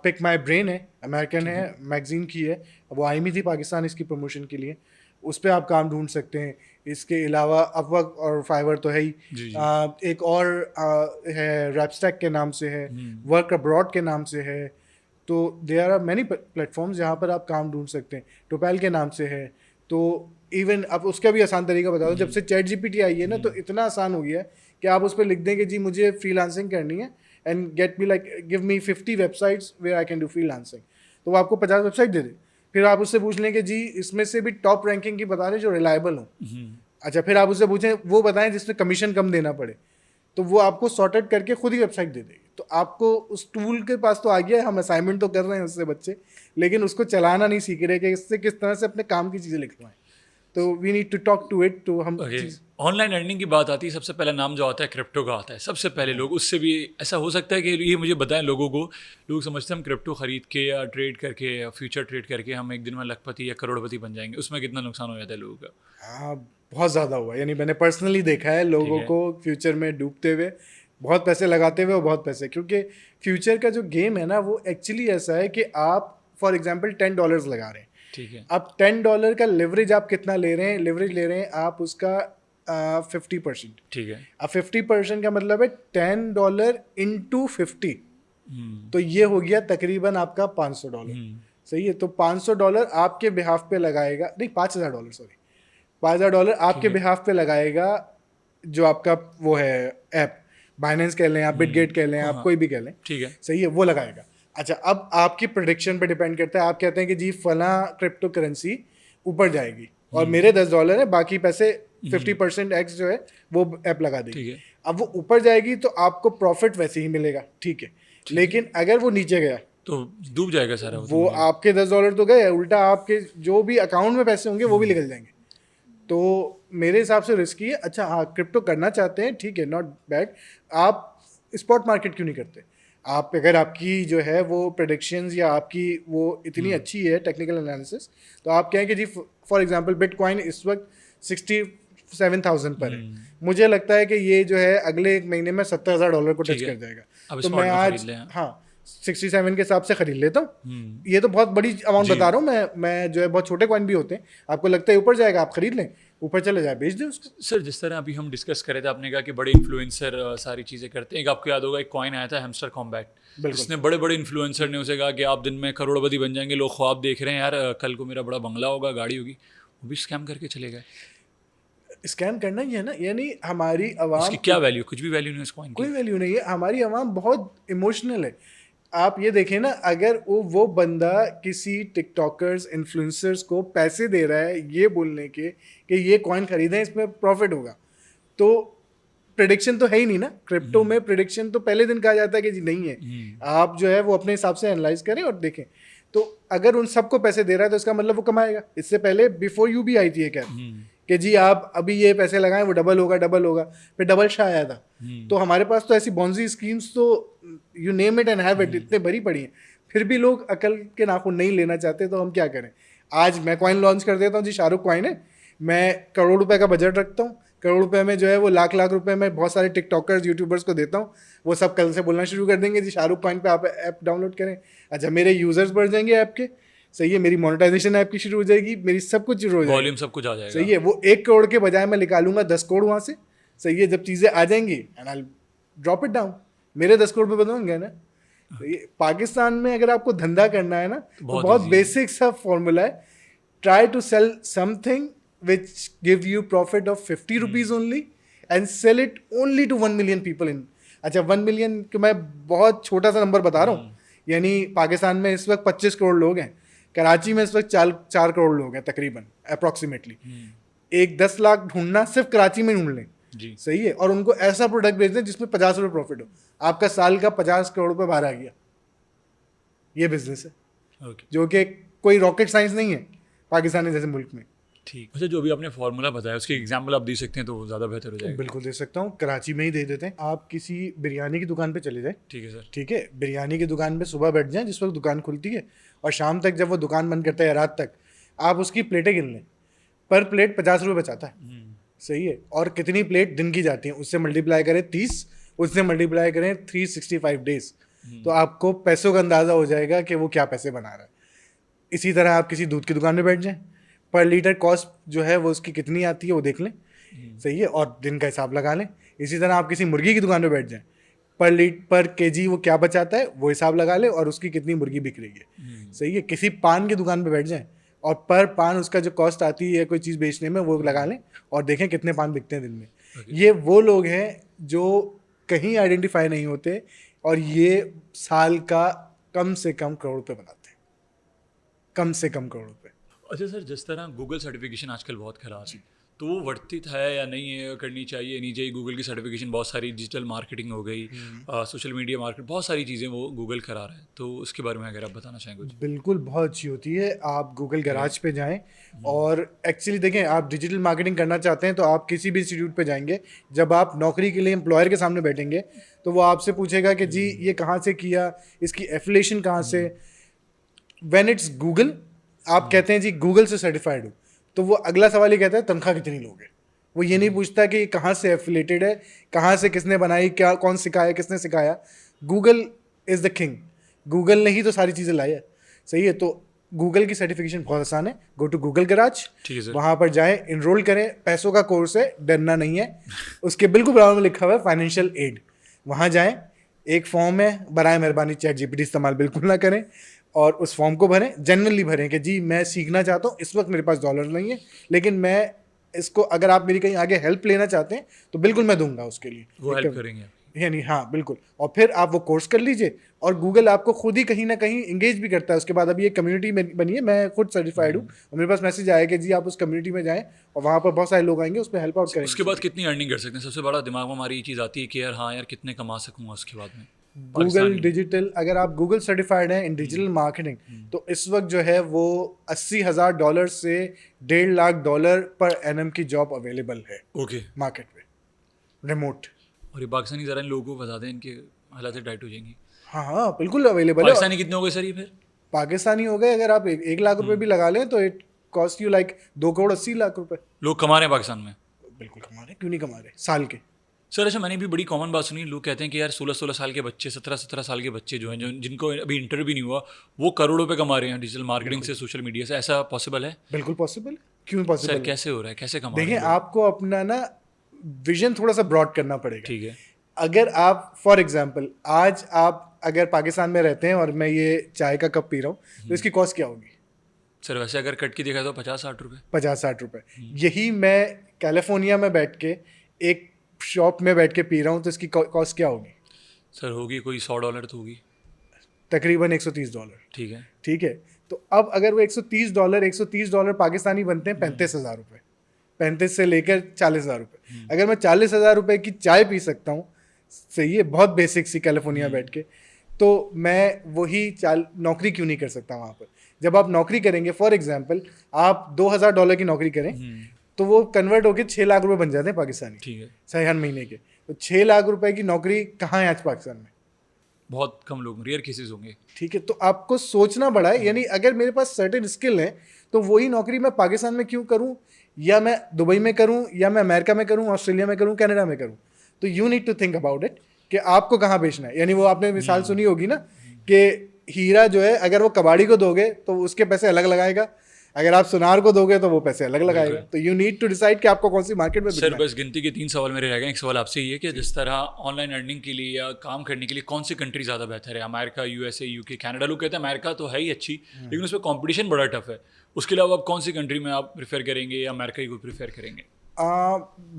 पिक माई ब्रेन है, अमेरिकन है, मैगजीन की है, वो आई थी पाकिस्तान इसकी प्रमोशन के लिए, उस पर आप काम ढूंढ सकते हैं। इसके अलावा अपवर्क और फाइवर तो है ही, एक और है रैपस्टैक के नाम से है, वर्क अब्रॉड के नाम से है, तो देयर आर मैनी प्लेटफॉर्म्स जहाँ पर आप काम ढूंढ सकते हैं। टोपैल के नाम से है, तो इवन अब उसका भी आसान तरीका बता दो, जब से चैट जीपीटी आई है ना, तो इतना आसान हो गया है कि आप उस पर लिख दें कि जी मुझे फ्रीलांसिंग करनी है and get me like give me 50 websites where I can do freelancing, तो वो आपको 50 वेबसाइट दे दे। फिर आप उससे पूछ लें कि जी इसमें से भी टॉप रैंकिंग की बता दें जो रिलायबल हो। अच्छा, फिर आप उससे पूछें वो बताएं जिसमें कमीशन कम देना पड़े, तो वो आपको सॉर्ट आउट करके खुद ही वेबसाइट दे देगी। तो आपको उस टूल के पास तो आ गया है, हम असाइनमेंट तो कर रहे हैं उससे बच्चे, लेकिन उसको चलाना नहीं सीख रहे कि इससे किस तरह से अपने काम की चीज़ें लिखवाएं। तो we need to talk to it, तो हम ऑनलाइन अर्निंग की बात आती है, सबसे पहला नाम जो आता है क्रिप्टो का आता है सबसे पहले। लोग उससे भी ऐसा हो सकता है कि ये मुझे बताएं लोगों को, लोग समझते हैं हम क्रिप्टो खरीद के या ट्रेड करके या फ्यूचर ट्रेड करके हम एक दिन में लखपति या करोड़पति बन जाएंगे, उसमें कितना नुकसान हो जाता है लोगों का? हाँ, बहुत ज़्यादा हुआ, यानी मैंने पर्सनली देखा है लोगों को फ्यूचर में डूबते हुए। बहुत पैसे लगाते हुए और बहुत पैसे, क्योंकि फ्यूचर का जो गेम है ना वो एक्चुअली ऐसा है कि आप फॉर एग्जांपल $10 लगा रहे हैं, ठीक है, अब $10 का लेवरेज आप कितना ले रहे हैं, लेवरेज ले रहे हैं आप उसका 50%। ठीक है, अब 50% का मतलब है $10 इंटू 50, हम्म, तो ये हो गया तकरीबन आपका $500। सही है, तो $500 आपके बिहाफ पे लगाएगा, नहीं $5,000, सॉरी $5,000 आपके बिहाफ पे लगाएगा जो आपका वो है ऐप, बाइनेंस कह लें आप, बिटगेट कह लें आप, कोई भी कह लें, ठीक है, सही है, वो लगाएगा। अच्छा, अब आपकी प्रोडिक्शन पे डिपेंड करता है, आप कहते हैं कि जी फला क्रिप्टो करेंसी ऊपर जाएगी और मेरे $10 है, बाकी पैसे 50% एक्स जो है वो ऐप लगा देगी। ठीक है, अब वो ऊपर जाएगी तो आपको प्रॉफिट वैसे ही मिलेगा, ठीक है, लेकिन अगर वो नीचे गया तो डूब जाएगा सारा वो आपके $10 तो गए, उल्टा आपके जो भी अकाउंट में पैसे होंगे वो भी निकल जाएंगे। तो मेरे हिसाब से रिस्की है। अच्छा हाँ, क्रिप्टो करना चाहते हैं, ठीक है, नॉट बैड, आप स्पॉट मार्केट क्यों नहीं करते? आप अगर आपकी जो है वो प्रेडिक्शंस या आपकी वो इतनी अच्छी है टेक्निकल एनालिसिस, तो आप कहें कि जी फॉर एग्जांपल बिटकॉइन इस वक्त 67,000 पर है, मुझे लगता है कि ये जो है अगले एक महीने में $70,000 को टच कर जाएगा, तो मैं आज हाँ 67 के हिसाब से खरीद लेता हूँ। ये तो बहुत बड़ी अमाउंट बता रहा हूँ मैं जो है, बहुत छोटे कॉइन भी होते हैं, आपको लगता है ऊपर जाएगा आप खरीद लें, ऊपर चले जाए बेच दें उसको। सर जिस तरह अभी हम डिस्कस कर रहे थे, आपने कहा कि बड़े इन्फ्लुएंसर सारी चीज़ें करते हैं। एक आपको याद होगा एक कॉइन आया था हैमस्टर कॉम्बैट, जिसने बड़े बड़े इन्फ्लुएंसर ने उसे कहा कि आप दिन में करोड़पति बन जाएंगे, लोग ख्वाब देख रहे हैं यार कल को मेरा बड़ा बंगला होगा, गाड़ी होगी, वो भी स्कैम करके चले गए। स्कैम करना ही है ना, यानी हमारी आवाम उसकी क्या वैल्यू, कुछ भी वैल्यू नहीं है उस कॉइन की, कोई वैल्यू नहीं है, हमारी आवाम बहुत इमोशनल है। आप ये देखें ना, अगर वो बंदा किसी टिकटॉकर्स इन्फ्लुएंसर्स को पैसे दे रहा है ये बोलने के कि ये कॉइन खरीदें इसमें प्रॉफिट होगा, तो प्रेडिक्शन तो है ही नहीं ना। क्रिप्टो में प्रेडिक्शन तो पहले दिन कहा जाता है कि जी नहीं है, आप जो है वो अपने हिसाब से एनालाइज करें और देखें। तो अगर उन सबको पैसे दे रहा है तो इसका मतलब वो कमाएगा। इससे पहले बिफोर यू भी आई थी एक कि जी आप अभी ये पैसे लगाएं वो डबल होगा, फिर डबल शाह आया था। तो हमारे पास तो ऐसी बॉन्जी स्कीम्स तो you name it and have it इतने भरी पड़ी हैं, फिर भी लोग अकल के नाखून नहीं लेना चाहते, तो हम क्या करें। आज मैं कॉइन लॉन्च कर देता हूँ जी, शाहरुख कॉइन है, मैं करोड़ रुपए का बजट रखता हूँ, करोड़ रुपए में जो है वो लाख रुपए में बहुत सारे टिकटॉकर्स यूट्यूबर्स को देता हूँ, वो सब कल से बोलना शुरू कर देंगे जी शाहरुख कॉइन पे आप ऐप डाउनलोड करें। अच्छा, मेरे यूजर्स बढ़ जाएंगे ऐप के, सही है, मेरी मोनेटाइजेशन ऐप की शुरू हो जाएगी, मेरी सब कुछ शुरू हो जाएगी, वॉल्यूम सब कुछ आ जाएगा, सही है। वो 1 करोड़ के बजाय मैं निकालूंगा 10 करोड़ वहाँ से, सही है। जब चीज़ें आ जाएंगी and I drop it down, मेरे 10 करोड़ पे बदलेंगे ना। तो ये पाकिस्तान में अगर आपको धंधा करना है ना तो बहुत बेसिक सा फॉर्मूला है, try to sell something which give you profit of 50 rupees only and sell it only to 1 million people in. अच्छा, 1 मिलियन कि मैं बहुत छोटा सा नंबर बता रहा हूँ, यानी पाकिस्तान में इस वक्त 25 करोड़ लोग हैं, कराची में इस वक्त 4 करोड़ लोग हैं तकरीबन अप्रॉक्सीमेटली। एक 10 लाख ढूंढना सिर्फ कराची में ढूंढ लें जी, सही है, और उनको ऐसा प्रोडक्ट बेच दें जिसमें 50 रुपये प्रॉफिट हो, आपका साल का 50 करोड़ रुपये बाहर आ गया। ये बिजनेस है जो कि कोई रॉकेट साइंस नहीं है पाकिस्तान जैसे मुल्क में। ठीक। अच्छा, जो अभी आपने फॉर्मूला बताया उसकी एग्जांपल आप दे सकते हैं तो ज़्यादा बेहतर हो जाएगा। बिल्कुल दे सकता हूँ, कराची में ही दे देते हैं। आप किसी बिरयानी की दुकान पे चले जाए, ठीक है सर, ठीक है, बिरयानी की दुकान पे सुबह बैठ जाएं जिस वक्त दुकान खुलती है, और शाम तक जब वो दुकान बंद करता है रात तक, आप उसकी प्लेटें गिन लें, पर प्लेट 50 रुपये बचाता है, सही है। और कितनी प्लेट दिन की जाती हैं, उससे मल्टीप्लाई करें 30, उससे मल्टीप्लाई करें 365 डेज, तो आपको पैसों का अंदाज़ा हो जाएगा कि वो क्या पैसे बना रहा है। इसी तरह आप किसी दूध की दुकान में बैठ जाएं, पर लीटर कॉस्ट जो है वो उसकी कितनी आती है वो देख लें, सही है, और दिन का हिसाब लगा लें। इसी तरह आप किसी मुर्गी की दुकान में बैठ जाएं, पर केजी वो क्या बचाता है वो हिसाब लगा लें, और उसकी कितनी मुर्गी बिक रही है, सही है। किसी पान की दुकान पे बैठ जाएं और पर पान उसका जो कॉस्ट आती है कोई चीज़ बेचने में वो लगा लें, और देखें कितने पान बिकते हैं दिन में। ये वो लोग हैं जो कहीं आइडेंटिफाई नहीं होते, और ये साल का कम से कम करोड़ रुपये बनाते हैं, कम से कम करोड़ रुपये। अच्छा सर, जिस तरह गूगल सर्टिफिकेशन आजकल बहुत खराब है, तो वो वर्थित है या नहीं है, करनी चाहिए नहीं चाहिए? गूगल की सर्टिफिकेशन बहुत सारी डिजिटल मार्केटिंग हो गई, सोशल मीडिया मार्केट, बहुत सारी चीज़ें वो गूगल करा रहा है, तो उसके बारे में अगर आप बताना चाहें कुछ। बिल्कुल, बहुत अच्छी होती है। आप गूगल गैराज पे जाएं, और एक्चुअली देखें, आप डिजिटल मार्केटिंग करना चाहते हैं तो आप किसी भी इंस्टीट्यूट पे जाएंगे, जब आप नौकरी के लिए एम्प्लॉयर के सामने बैठेंगे तो वो आपसे पूछेगा कि जी ये कहाँ से किया, इसकी एफिलिएशन कहाँ से। व्हेन इट्स गूगल, आप कहते हैं जी गूगल से सर्टिफाइड हो, तो वो अगला सवाल ये कहता है तनख्वाह कितनी लोगे, वो ये नहीं पूछता कि कहाँ से एफिलेटेड है, कहाँ से किसने बनाई, क्या कौन सिखाया, किसने सिखाया। Google is the king, Google ने ही तो सारी चीज़ें लाई है, सही है। तो गूगल की सर्टिफिकेशन बहुत आसान है, गो टू गूगल गराज, वहाँ पर जाएं, इनरोल करें, पैसों का कोर्स है, डरना नहीं है। उसके बिल्कुल बराबर में लिखा हुआ है फाइनेंशियल एड, वहाँ जाएं, एक फॉर्म है, बराए मेहरबानी चैट जीपीटी इस्तेमाल बिल्कुल ना करें, और उस फॉर्म को भरें, जेन्युइनली भरें कि जी मैं सीखना चाहता हूँ, इस वक्त मेरे पास डॉलर नहीं है, लेकिन मैं इसको, अगर आप मेरी कहीं आगे हेल्प लेना चाहते हैं तो बिल्कुल मैं दूंगा उसके लिए, वो हेल्प करेंगे यानी हाँ बिल्कुल। और फिर आप वो कोर्स कर लीजिए, और गूगल आपको खुद ही कहीं ना कहीं इंगेज भी करता है। उसके बाद अभी एक कम्युनिटी बनी है, मैं खुद सर्टिफाइड हूँ, और मेरे पास मैसेज आया कि जी आप उस कम्युनिटी में जाएं, और वहाँ पर बहुत सारे लोग आएंगे, उसमें हेल्प आउट करेंगे। उसके बाद कितनी अर्निंग कर सकते हैं? सबसे बड़ा दिमाग में हमारी ये चीज़ आती है कि यार हाँ यार कितने कमा सकूंगा उसके बाद में। गूगल डिजिटल, अगर आप गूगल सर्टिफाइड हैं इन डिजिटल मार्केटिंग, तो इस वक्त जो है वो $80,000 से $1.5 लाख पर एनएम की जॉब अवेलेबल है ओके मार्केट में, रिमोट। और ये पाकिस्तानी ज़रा इन लोगों को बता दें, इनके हालात टाइट हो जाएंगी। हाँ हाँ बिल्कुल अवेलेबल है। पाकिस्तानी कितने हो गए सर ये फिर? पाकिस्तानी हो गए, अगर आप 1 लाख रुपए भी लगा लें तो इट कॉस्ट यू लाइक 2,80,00,000 रुपए। लोग कमा रहे हैं पाकिस्तान में? बिल्कुल कमा रहे हैं, क्यों नहीं कमा रहे, साल के। सर अच्छा, मैंने भी बड़ी कॉमन बात सुनी, लोग कहते हैं कि यार 16-16 साल के बच्चे, 17-17 साल के बच्चे जो हैं, जो जिनको अभी इंटर भी नहीं हुआ, वो करोड़ों पे कमा रहे हैं डिजिटल मार्केटिंग से, सोशल मीडिया से। ऐसा पॉसिबल है? बिल्कुल पॉसिबल है, क्यों पॉसिबल सर है? कैसे हो रहा है, कैसे कमा रहे देखिए, हैं? आपको अपना ना विजन थोड़ा सा ब्रॉड करना पड़ेगा। ठीक है। अगर आप फॉर एग्जाम्पल आज आप अगर पाकिस्तान में रहते हैं और मैं ये चाय का कप पी रहा हूँ, तो इसकी कॉस्ट क्या होगी? सर वैसे अगर कट की देखा तो 50-60 रुपये। 50-60 रुपए। यही मैं कैलिफोर्निया में बैठ के एक शॉप में बैठ के पी रहा हूँ, तो इसकी कॉस्ट क्या होगी? सर होगी कोई $100 तो होगी, तकरीबन $130। ठीक है। ठीक है, तो अब अगर वो $130 पाकिस्तानी बनते हैं 35,000 रुपये, 35 से लेकर 40,000 रुपये। अगर मैं 40,000 रुपये की चाय पी सकता हूँ, सही है, बहुत बेसिक सी कैलिफोर्निया बैठ के, तो मैं वही नौकरी क्यों नहीं कर सकता वहाँ पर? जब आप नौकरी करेंगे, फॉर एग्जाम्पल आप $2,000 की नौकरी करें, तो वो कन्वर्ट होकर 6 लाख रुपए बन जाते हैं पाकिस्तानी, ठीक है। सही, हर महीने के। तो 6 लाख रुपए की नौकरी कहाँ है आज पाकिस्तान में? बहुत कम लोग, रेयर केसेस होंगे। ठीक है, तो आपको सोचना बड़ा है। यानी अगर मेरे पास सर्टेन स्किल है, तो वही नौकरी मैं पाकिस्तान में क्यों करूं, या मैं दुबई में करूं, या मैं अमेरिका में करूं, ऑस्ट्रेलिया में करूं, कनाडा में करूं। तो you need to think about it कि आपको कहाँ बेचना है। यानी वो आपने मिसाल सुनी होगी ना कि हीरा जो है, अगर वो कबाड़ी को दोगे तो उसके पैसे अलग लगाएगा, अगर आप सुनार को दोगे तो वो पैसे अलग लगाएगा। तो यू नीड टू डिसाइड कि आपको कौन सी मार्केट में बिकना है। सर बस गिनती के 3 सवाल मेरे रह गए। एक सवाल आपसे ये है कि जिस तरह ऑनलाइन अर्निंग के लिए या काम करने के लिए कौन सी कंट्री ज़्यादा बेहतर है? America, USA, UK, Canada? लोग कहते हैं अमेरिका तो है ही अच्छी, लेकिन उसमें कंपटीशन बड़ा टफ है। उसके अलावा आप कौन सी कंट्री में आप प्रेफर करेंगे, या अमेरिका ही को प्रेफर करेंगे?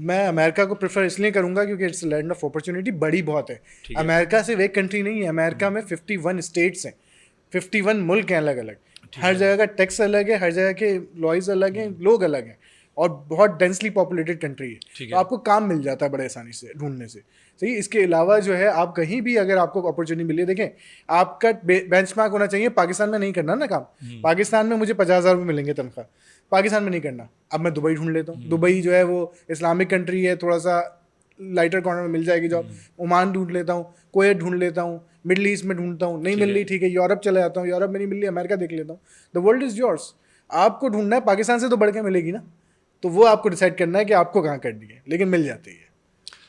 मैं अमेरिका को प्रेफर इसलिए करूंगा क्योंकि इट्स लैंड ऑफ अपॉर्चुनिटी, बड़ी बहुत है। अमेरिका सिर्फ एक कंट्री नहीं है, अमेरिका में 51 स्टेट्स हैं, 51 मुल्क हैं अलग अलग, हर जगह का टैक्स अलग है, हर जगह के लॉज अलग हैं, लोग अलग हैं, और बहुत डेंसली पॉपुलेटेड कंट्री है। तो आपको काम मिल जाता है बड़े आसानी से ढूंढने से, सही। इसके अलावा जो है, आप कहीं भी अगर आपको अपॉर्चुनिटी मिले, देखें आपका बेंचमार्क होना चाहिए। पाकिस्तान में नहीं करना ना काम, पाकिस्तान में मुझे 50,000 रुपये मिलेंगे तनख्वाह, पाकिस्तान में नहीं करना। अब मैं दुबई ढूंढ लेता हूँ, दुबई जो है वो इस्लामिक कंट्री है, थोड़ा सा लाइटर कॉर्नर में मिल जाएगी जॉब। ओमान ढूंढ लेता हूँ, कुवैत ढूंढ लेता हूँ, मिडल ईस्ट में ढूंढता हूँ, नहीं मिल रही, ठीक है, यूरोप चला जाता हूँ, यूरोप में नहीं मिल रही, अमेरिका देख लेता हूँ। द वर्ल्ड इज़ योर्स, आपको ढूंढना है, पाकिस्तान से तो बढ़ के मिलेगी ना, तो वो आपको डिसाइड करना है कि आपको कहाँ करनी है, लेकिन मिल जाती है।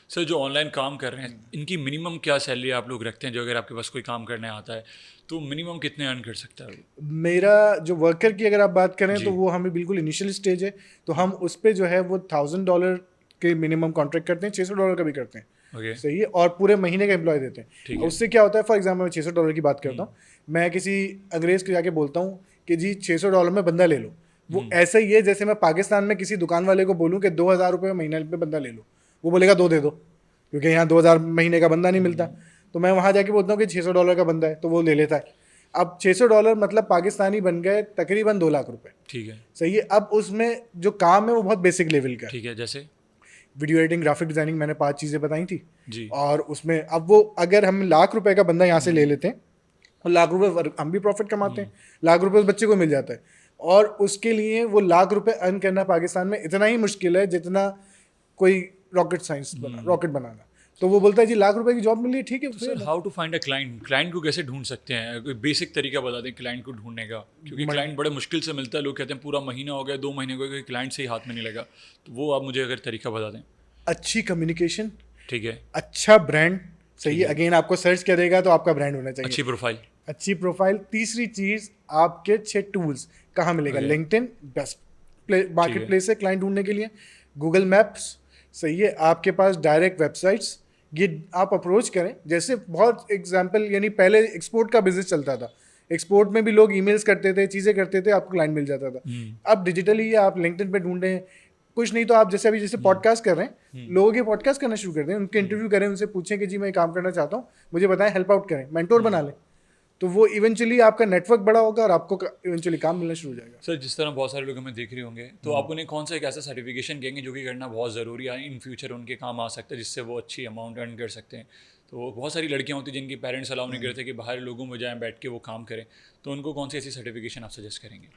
सर जो ऑनलाइन काम कर रहे हैं, इनकी मिनिमम क्या सैलरी आप लोग रखते हैं? जो अगर आपके पास कोई काम करने आता है तो मिनिमम कितने अर्न कर सकता है? मेरा जो वर्कर की अगर आप बात करें तो वो हमें बिल्कुल इनिशियल स्टेज है, तो हम उस पर जो है वो $1,000 के मिनिमम कॉन्ट्रैक्ट करते हैं, $600 का भी करते हैं, सही है, और पूरे महीने का एम्प्लॉय देते हैं। उससे क्या होता है, फॉर एग्जाम्पल मैं $600 की बात करता हूँ, मैं किसी अंग्रेज को जाके बोलता हूँ कि जी $600 में बंदा ले लो। वो ऐसा ही है जैसे मैं पाकिस्तान में किसी दुकान वाले को बोलूँ कि $2,000 महीने पे बंदा ले लो, वो बोलेगा दो दे दो, क्योंकि यहाँ 2,000 महीने का बंदा नहीं मिलता। तो मैं वहाँ जाके बोलता हूँ कि $600 का बंदा है, तो वो ले लेता है। अब $600 मतलब पाकिस्तानी बन गए तकरीबन 2 लाख रुपए, ठीक है, सही है। अब उसमें जो काम है वो बहुत बेसिक लेवल का, ठीक है, जैसे वीडियो एडिटिंग, ग्राफिक डिजाइनिंग, मैंने 5 चीज़ें बताई थी जी। और उसमें अब वो अगर हम ₹1,00,000 का बंदा यहाँ से ले लेते हैं, और ₹1,00,000 हम भी प्रॉफिट कमाते हैं, ₹1,00,000 उस बच्चे को मिल जाता है, और उसके लिए वो ₹1,00,000 अर्न करना पाकिस्तान में इतना ही मुश्किल है जितना कोई रॉकेट बनाना। तो वो बोलता है जी ₹1,00,000 की जॉब मिली है, ठीक है। Sir how to find a client को कैसे ढूंढ सकते हैं? कोई बेसिक तरीका बता दें क्लाइंट को ढूंढने का, क्योंकि क्लाइंट बड़े मुश्किल से मिलता है। लोग कहते हैं पूरा महीना हो गया, 2 महीने हो गए, क्लाइंट से ही हाथ में नहीं लगा। तो वो आप मुझे अगर तरीका बता दें। अच्छी कम्युनिकेशन, ठीक है, अच्छा ब्रांड, सही है। अगेन आपको सर्च करेगा तो आपका ब्रांड होना चाहिए, अच्छी प्रोफाइल। तीसरी चीज आपके अच्छे टूल्स कहाँ मिलेगा? लिंक्डइन बेस्ट मार्केट प्लेस है क्लाइंट ढूंढने के लिए। गूगल मैप्स, सही है। आपके पास डायरेक्ट वेबसाइट्स, ये आप अप्रोच करें। जैसे बहुत एग्जांपल, यानी पहले एक्सपोर्ट का बिजनेस चलता था, एक्सपोर्ट में भी लोग ईमेल्स करते थे, चीज़ें करते थे, आपको क्लाइंट मिल जाता था। अब डिजिटली आप लिंक्डइन पे ढूंढ रहे हैं, कुछ नहीं तो आप जैसे अभी जैसे पॉडकास्ट कर रहे हैं, लोगों के पॉडकास्ट करना शुरू कर दें, उनके इंटरव्यू करें, उनसे पूछें कि जी मैं काम करना चाहता हूँ, मुझे बताएं, हेल्प आउट करें, मेंटोर बना लें। तो वो इवेंचुअली आपका नेटवर्क बड़ा होगा और आपको इवेंचुअली काम मिलना शुरू हो जाएगा। सर जिस तरह बहुत सारे लोग हमें देख रहे होंगे, तो आप उन्हें कौन सा एक ऐसा सर्टिफिकेशन कहेंगे जो कि करना बहुत ज़रूरी है, इन फ्यूचर उनके काम आ सकता है, जिससे वो अच्छी अमाउंट अर्न कर सकते हैं? तो बहुत सारी लड़कियां होती हैं जिनकी पेरेंट्स अलाउ नहीं करते कि बाहर लोगों में जाएं, बैठ के वो काम करें, तो उनको कौन सी ऐसी सर्टिफिकेशन आप सजेस्ट करेंगे?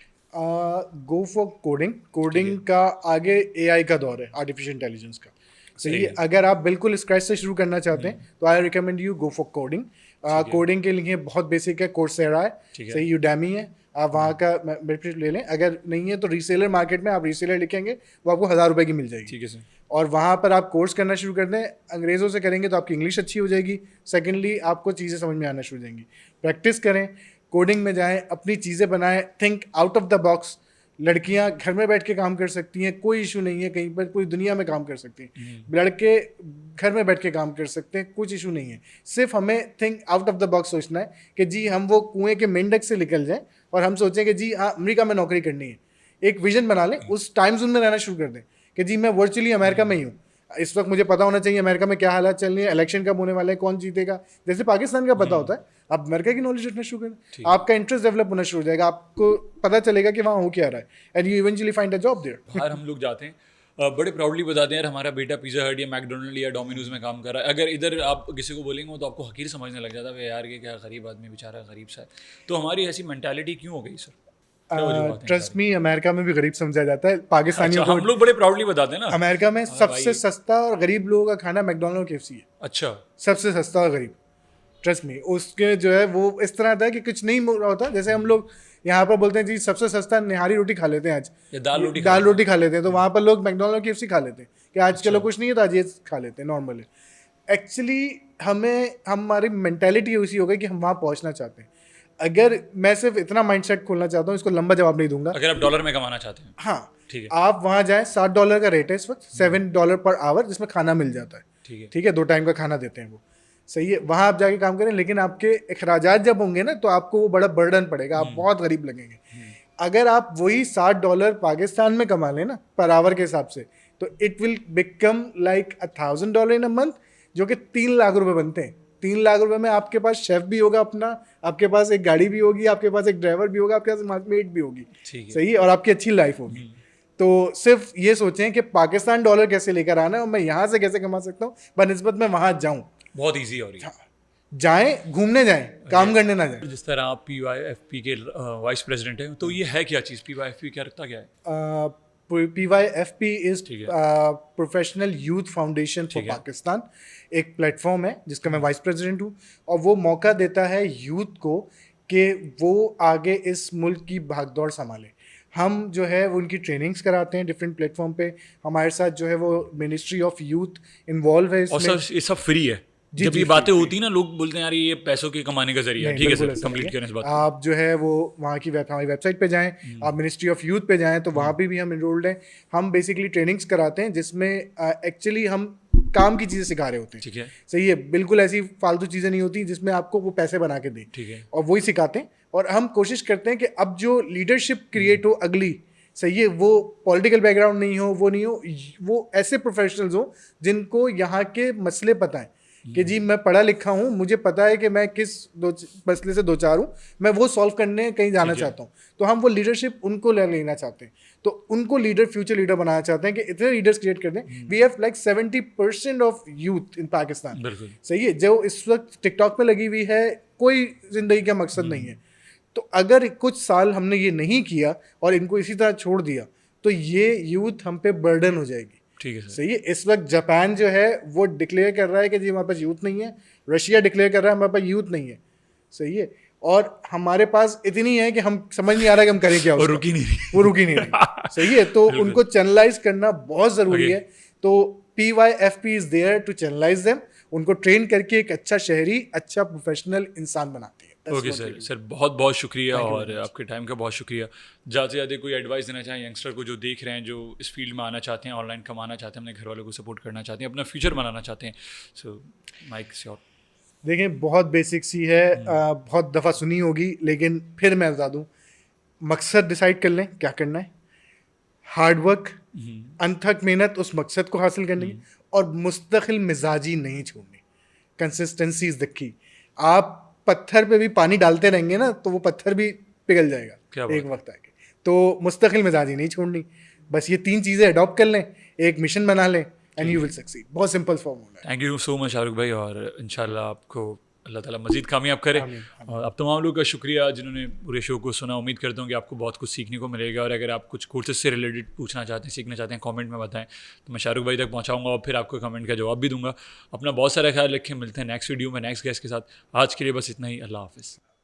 गो फॉर कोडिंग का आगे AI का दौर है, आर्टिफिशियल इंटेलिजेंस का, सही है। अगर आप बिल्कुल स्क्रैच से शुरू करना चाहते हैं तो I recommend you go for coding. Coding के लिए बहुत बेसिक है, कोर्सेरा है, सही, यूडेमी है, आप वहाँ का बेनिफिट ले लें। अगर नहीं है तो रीसेलर मार्केट में आप रीसेलर लिखेंगे, वो आपको ₹1,000 की मिल जाएगी, ठीक है सर। और वहाँ पर आप कोर्स करना शुरू कर दें, अंग्रेज़ों से करेंगे तो आपकी इंग्लिश अच्छी हो जाएगी। सेकेंडली आपको चीज़ें समझ में आना शुरू हो जाएंगी। प्रैक्टिस करें, कोडिंग में जाएं, अपनी चीज़ें बनाएं, think out of the box. लड़कियां घर में बैठ के काम कर सकती हैं, कोई इशू नहीं है, कहीं पर पूरी दुनिया में काम कर सकती हैं। लड़के घर में बैठ के काम कर सकते हैं, कुछ इशू नहीं है। सिर्फ हमें think out of the box सोचना है कि जी हम वो कुएं के मेंढक से निकल जाएं और हम सोचें कि जी हाँ अमेरिका में नौकरी करनी है। एक विजन बना लें, उस टाइम जोन में रहना शुरू कर दें कि जी मैं वर्चुअली अमेरिका में ही हूँ। इस वक्त मुझे पता होना चाहिए अमेरिका में क्या हालात चल रही है, इलेक्शन कब होने वाला है, कौन जीतेगा, जैसे पाकिस्तान का पता होता है। आप अमेरिका की नॉलेज रखना शुरू करें, आपका इंटरेस्ट डेवलप होना शुरू हो जाएगा, आपको पता चलेगा कि वहाँ हो क्या रहा है, and you eventually find a job there. बाहर हम लोग जाते हैं, बड़े प्राउडली बताते हैं यार हमारा बेटा पिज़्ज़ा हट या मैकडोनल्ड या डोमिनोज में काम कर रहा है। अगर इधर आप किसी को बोलेंगे तो आपको हकीर समझने लग जाता है, यार ये क्या गरीब आदमी, बेचारा गरीब सा है। तो हमारी ऐसी मेंटालिटी क्यों हो गई सर? ट्रस्ट मी, अमेरिका में भी गरीब समझा जाता है पाकिस्तानियों को। हम लोग बड़े प्राउडली बताते हैं ना, अमेरिका में सबसे सस्ता और गरीब लोगों का खाना मैकडोनल्ड KFC है। अच्छा, सबसे सस्ता और गरीब, ट्रस्ट मी। उसके जो है वो इस तरह था कि कुछ नहीं होता। जैसे हम लोग यहाँ पर बोलते हैं जी सबसे सस्ता निहारी रोटी खा लेते हैं आज, दाल रोटी खा लेते हैं, तो वहाँ पर लोग मैकडोनल्ड KFC खा लेते हैं कि आज चलो कुछ नहीं है तो आज ये खा लेते हैं, नॉर्मल है। एक्चुअली हमारी मेंटालिटी ऐसी हो गई कि हम वहाँ पहुँचना चाहते हैं। अगर मैं सिर्फ इतना माइंडसेट खोलना चाहता हूँ, इसको लंबा जवाब नहीं दूंगा। अगर आप डॉलर में कमाना चाहते हैं, हाँ ठीक है, आप वहाँ जाएं, $7 का रेट है इस वक्त, $7 पर आवर, जिसमें खाना मिल जाता है, ठीक है, 2 टाइम का खाना देते हैं वो, सही है। वहाँ आप जाके काम करें, लेकिन आपके अखराजात जब होंगे ना तो आपको वो बड़ा बर्डन पड़ेगा, आप बहुत गरीब लगेंगे। अगर आप वही $60 पाकिस्तान में कमा लें ना पर आवर के हिसाब से, तो it will become like $1,000 in a month, जो कि ₹3,00,000 बनते हैं। $3,00,000 में आपके पास शेफ भी होगा अपना, आपके पास एक गाड़ी भी होगी, आपके पास एक ड्राइवर भी होगा, आपके पास मेट भी होगी, सही है, और आपकी अच्छी लाइफ होगी। तो सिर्फ ये सोचें कि पाकिस्तान डॉलर कैसे लेकर आना है और मैं यहाँ से कैसे कमा सकता हूँ, बनस्बत मैं वहाँ जाऊँ। बहुत ईजी हो रही है। जाएं, घूमने जाएं, काम करने ना जाएं। जिस तरह आप PYFP के वाइस प्रेसिडेंट हैं, तो ये है क्या चीज़? PYFP क्या रखता क्या है? PYFP is professional youth foundation for Pakistan, एक प्लेटफॉर्म है जिसका मैं वाइस प्रेसिडेंट हूँ, और वो मौका देता है यूथ को कि वो आगे इस मुल्क की भागदौड़ संभालें। हम जो है वो उनकी ट्रेनिंग्स कराते हैं डिफरेंट प्लेटफॉर्म पे, हमारे साथ जो है वो मिनिस्ट्री ऑफ यूथ इन्वॉल्व है इसमें। और ये सब फ्री है? जब ये बातें होती है ना, लोग बोलते हैं यार ये पैसों के कमाने का जरिया है। ठीक है सर, कंप्लीट करें इस बात। आप जो है वो वहाँ की हमारी वेबसाइट पे जाएं, आप मिनिस्ट्री ऑफ यूथ पे जाएं, तो वहाँ पे भी हम इनरोल्ड हैं। हम बेसिकली ट्रेनिंग्स कराते हैं जिसमें एक्चुअली हम काम की चीज़ें सिखा रहे होते हैं, ठीक है, सही है, बिल्कुल ऐसी फालतू चीज़ें नहीं होती जिसमें आपको वो पैसे बना के दें, ठीक है, और वही सिखाते हैं। और हम कोशिश करते हैं कि अब जो लीडरशिप क्रिएट हो अगली, सही है, वो पॉलिटिकल बैकग्राउंड नहीं हो, वो नहीं हो, वो ऐसे प्रोफेशनल्स हो जिनको यहाँ के मसले पता है कि जी मैं पढ़ा लिखा हूँ, मुझे पता है कि मैं किस मसले से दो चार हूँ, मैं वो सॉल्व करने कहीं जाना चाहता हूँ। तो हम वो लीडरशिप उनको ले लेना चाहते हैं, तो उनको फ्यूचर लीडर बनाना चाहते हैं कि इतने लीडर्स क्रिएट कर दें। We have like 70% of youth in Pakistan, सही है, जो इस वक्त टिकटॉक पे लगी हुई है, कोई जिंदगी का मकसद नहीं है। तो अगर कुछ साल हमने ये नहीं किया और इनको इसी तरह छोड़ दिया, तो ये यूथ हम पे बर्डन हो जाएगी। ठीक है सर। सही है। इस वक्त जापान जो है वो डिक्लेयर कर रहा है कि जी हमारे पास यूथ नहीं है, रशिया डिक्लेयर कर रहा है हमारे पास यूथ नहीं है, सही है, और हमारे पास इतनी है कि हम समझ नहीं आ रहा कि हम करें क्या, और उसका। रुक ही नहीं रही। वो रुक ही नहीं रही, सही है। तो बिल्कुल। उनको चैनलाइज करना बहुत ज़रूरी Okay. है। तो PYFP is there to channelise them, उनको ट्रेन करके एक अच्छा शहरी, अच्छा प्रोफेशनल इंसान बनाती है। That's okay what they sir, do. Sir बहुत बहुत शुक्रिया Thank you और very much. आपके टाइम का बहुत शुक्रिया। ज़्यादा से ज़्यादा कोई एडवाइस देना चाहें यंगस्टर को जो देख रहे हैं, जो इस फील्ड में आना चाहते हैं, ऑनलाइन कमाना चाहते हैं, अपने घर वालों को सपोर्ट करना चाहते हैं, अपना फ्यूचर बनाना चाहते हैं, सो माइक श्योर। देखिए बहुत बेसिक सी है, बहुत दफ़ा सुनी होगी, लेकिन फिर मैं बता दूं, मकसद डिसाइड कर लें क्या करना है, हार्डवर्क, अनथक मेहनत उस मकसद को हासिल करनी है, और मुस्तकिल मिजाजी नहीं छोड़नी। Consistency is the key. आप पत्थर पे भी पानी डालते रहेंगे ना तो वो पत्थर भी पिघल क्या जाएगा बात एक वक्त आके। तो मुस्तकिल मिजाजी नहीं छोड़नी, बस ये 3 चीज़ें अडॉप्ट कर लें, एक मिशन बना लें, एंड यू विल सक्सीड। बहुत सिंपल फॉर्मूला है। Thank you so much Shahrukh भाई, और इंशाल्लाह आपको अल्लाह ताला मज़ीद कामयाब करे। आमीन, आमीन। और आप तमाम लोगों का शुक्रिया जिन्होंने पूरे शो को सुना। उम्मीद करता हूँ कि आपको बहुत कुछ सीखने को मिलेगा, और अगर आप कुछ कोर्सेज से रिलेटेड पूछना चाहते हैं, सीखना चाहते हैं, कमेंट में बताएं तो मैं शाहरुख भाई तक पहुँचाऊँगा और फिर आपको कमेंट का जवाब भी दूंगा। अपना बहुत सारा ख्याल रखें, मिलते हैं नेक्स्ट वीडियो में नेक्स्ट गेस्ट के साथ। आज के लिए बस इतना ही, अल्लाह हाफिज़।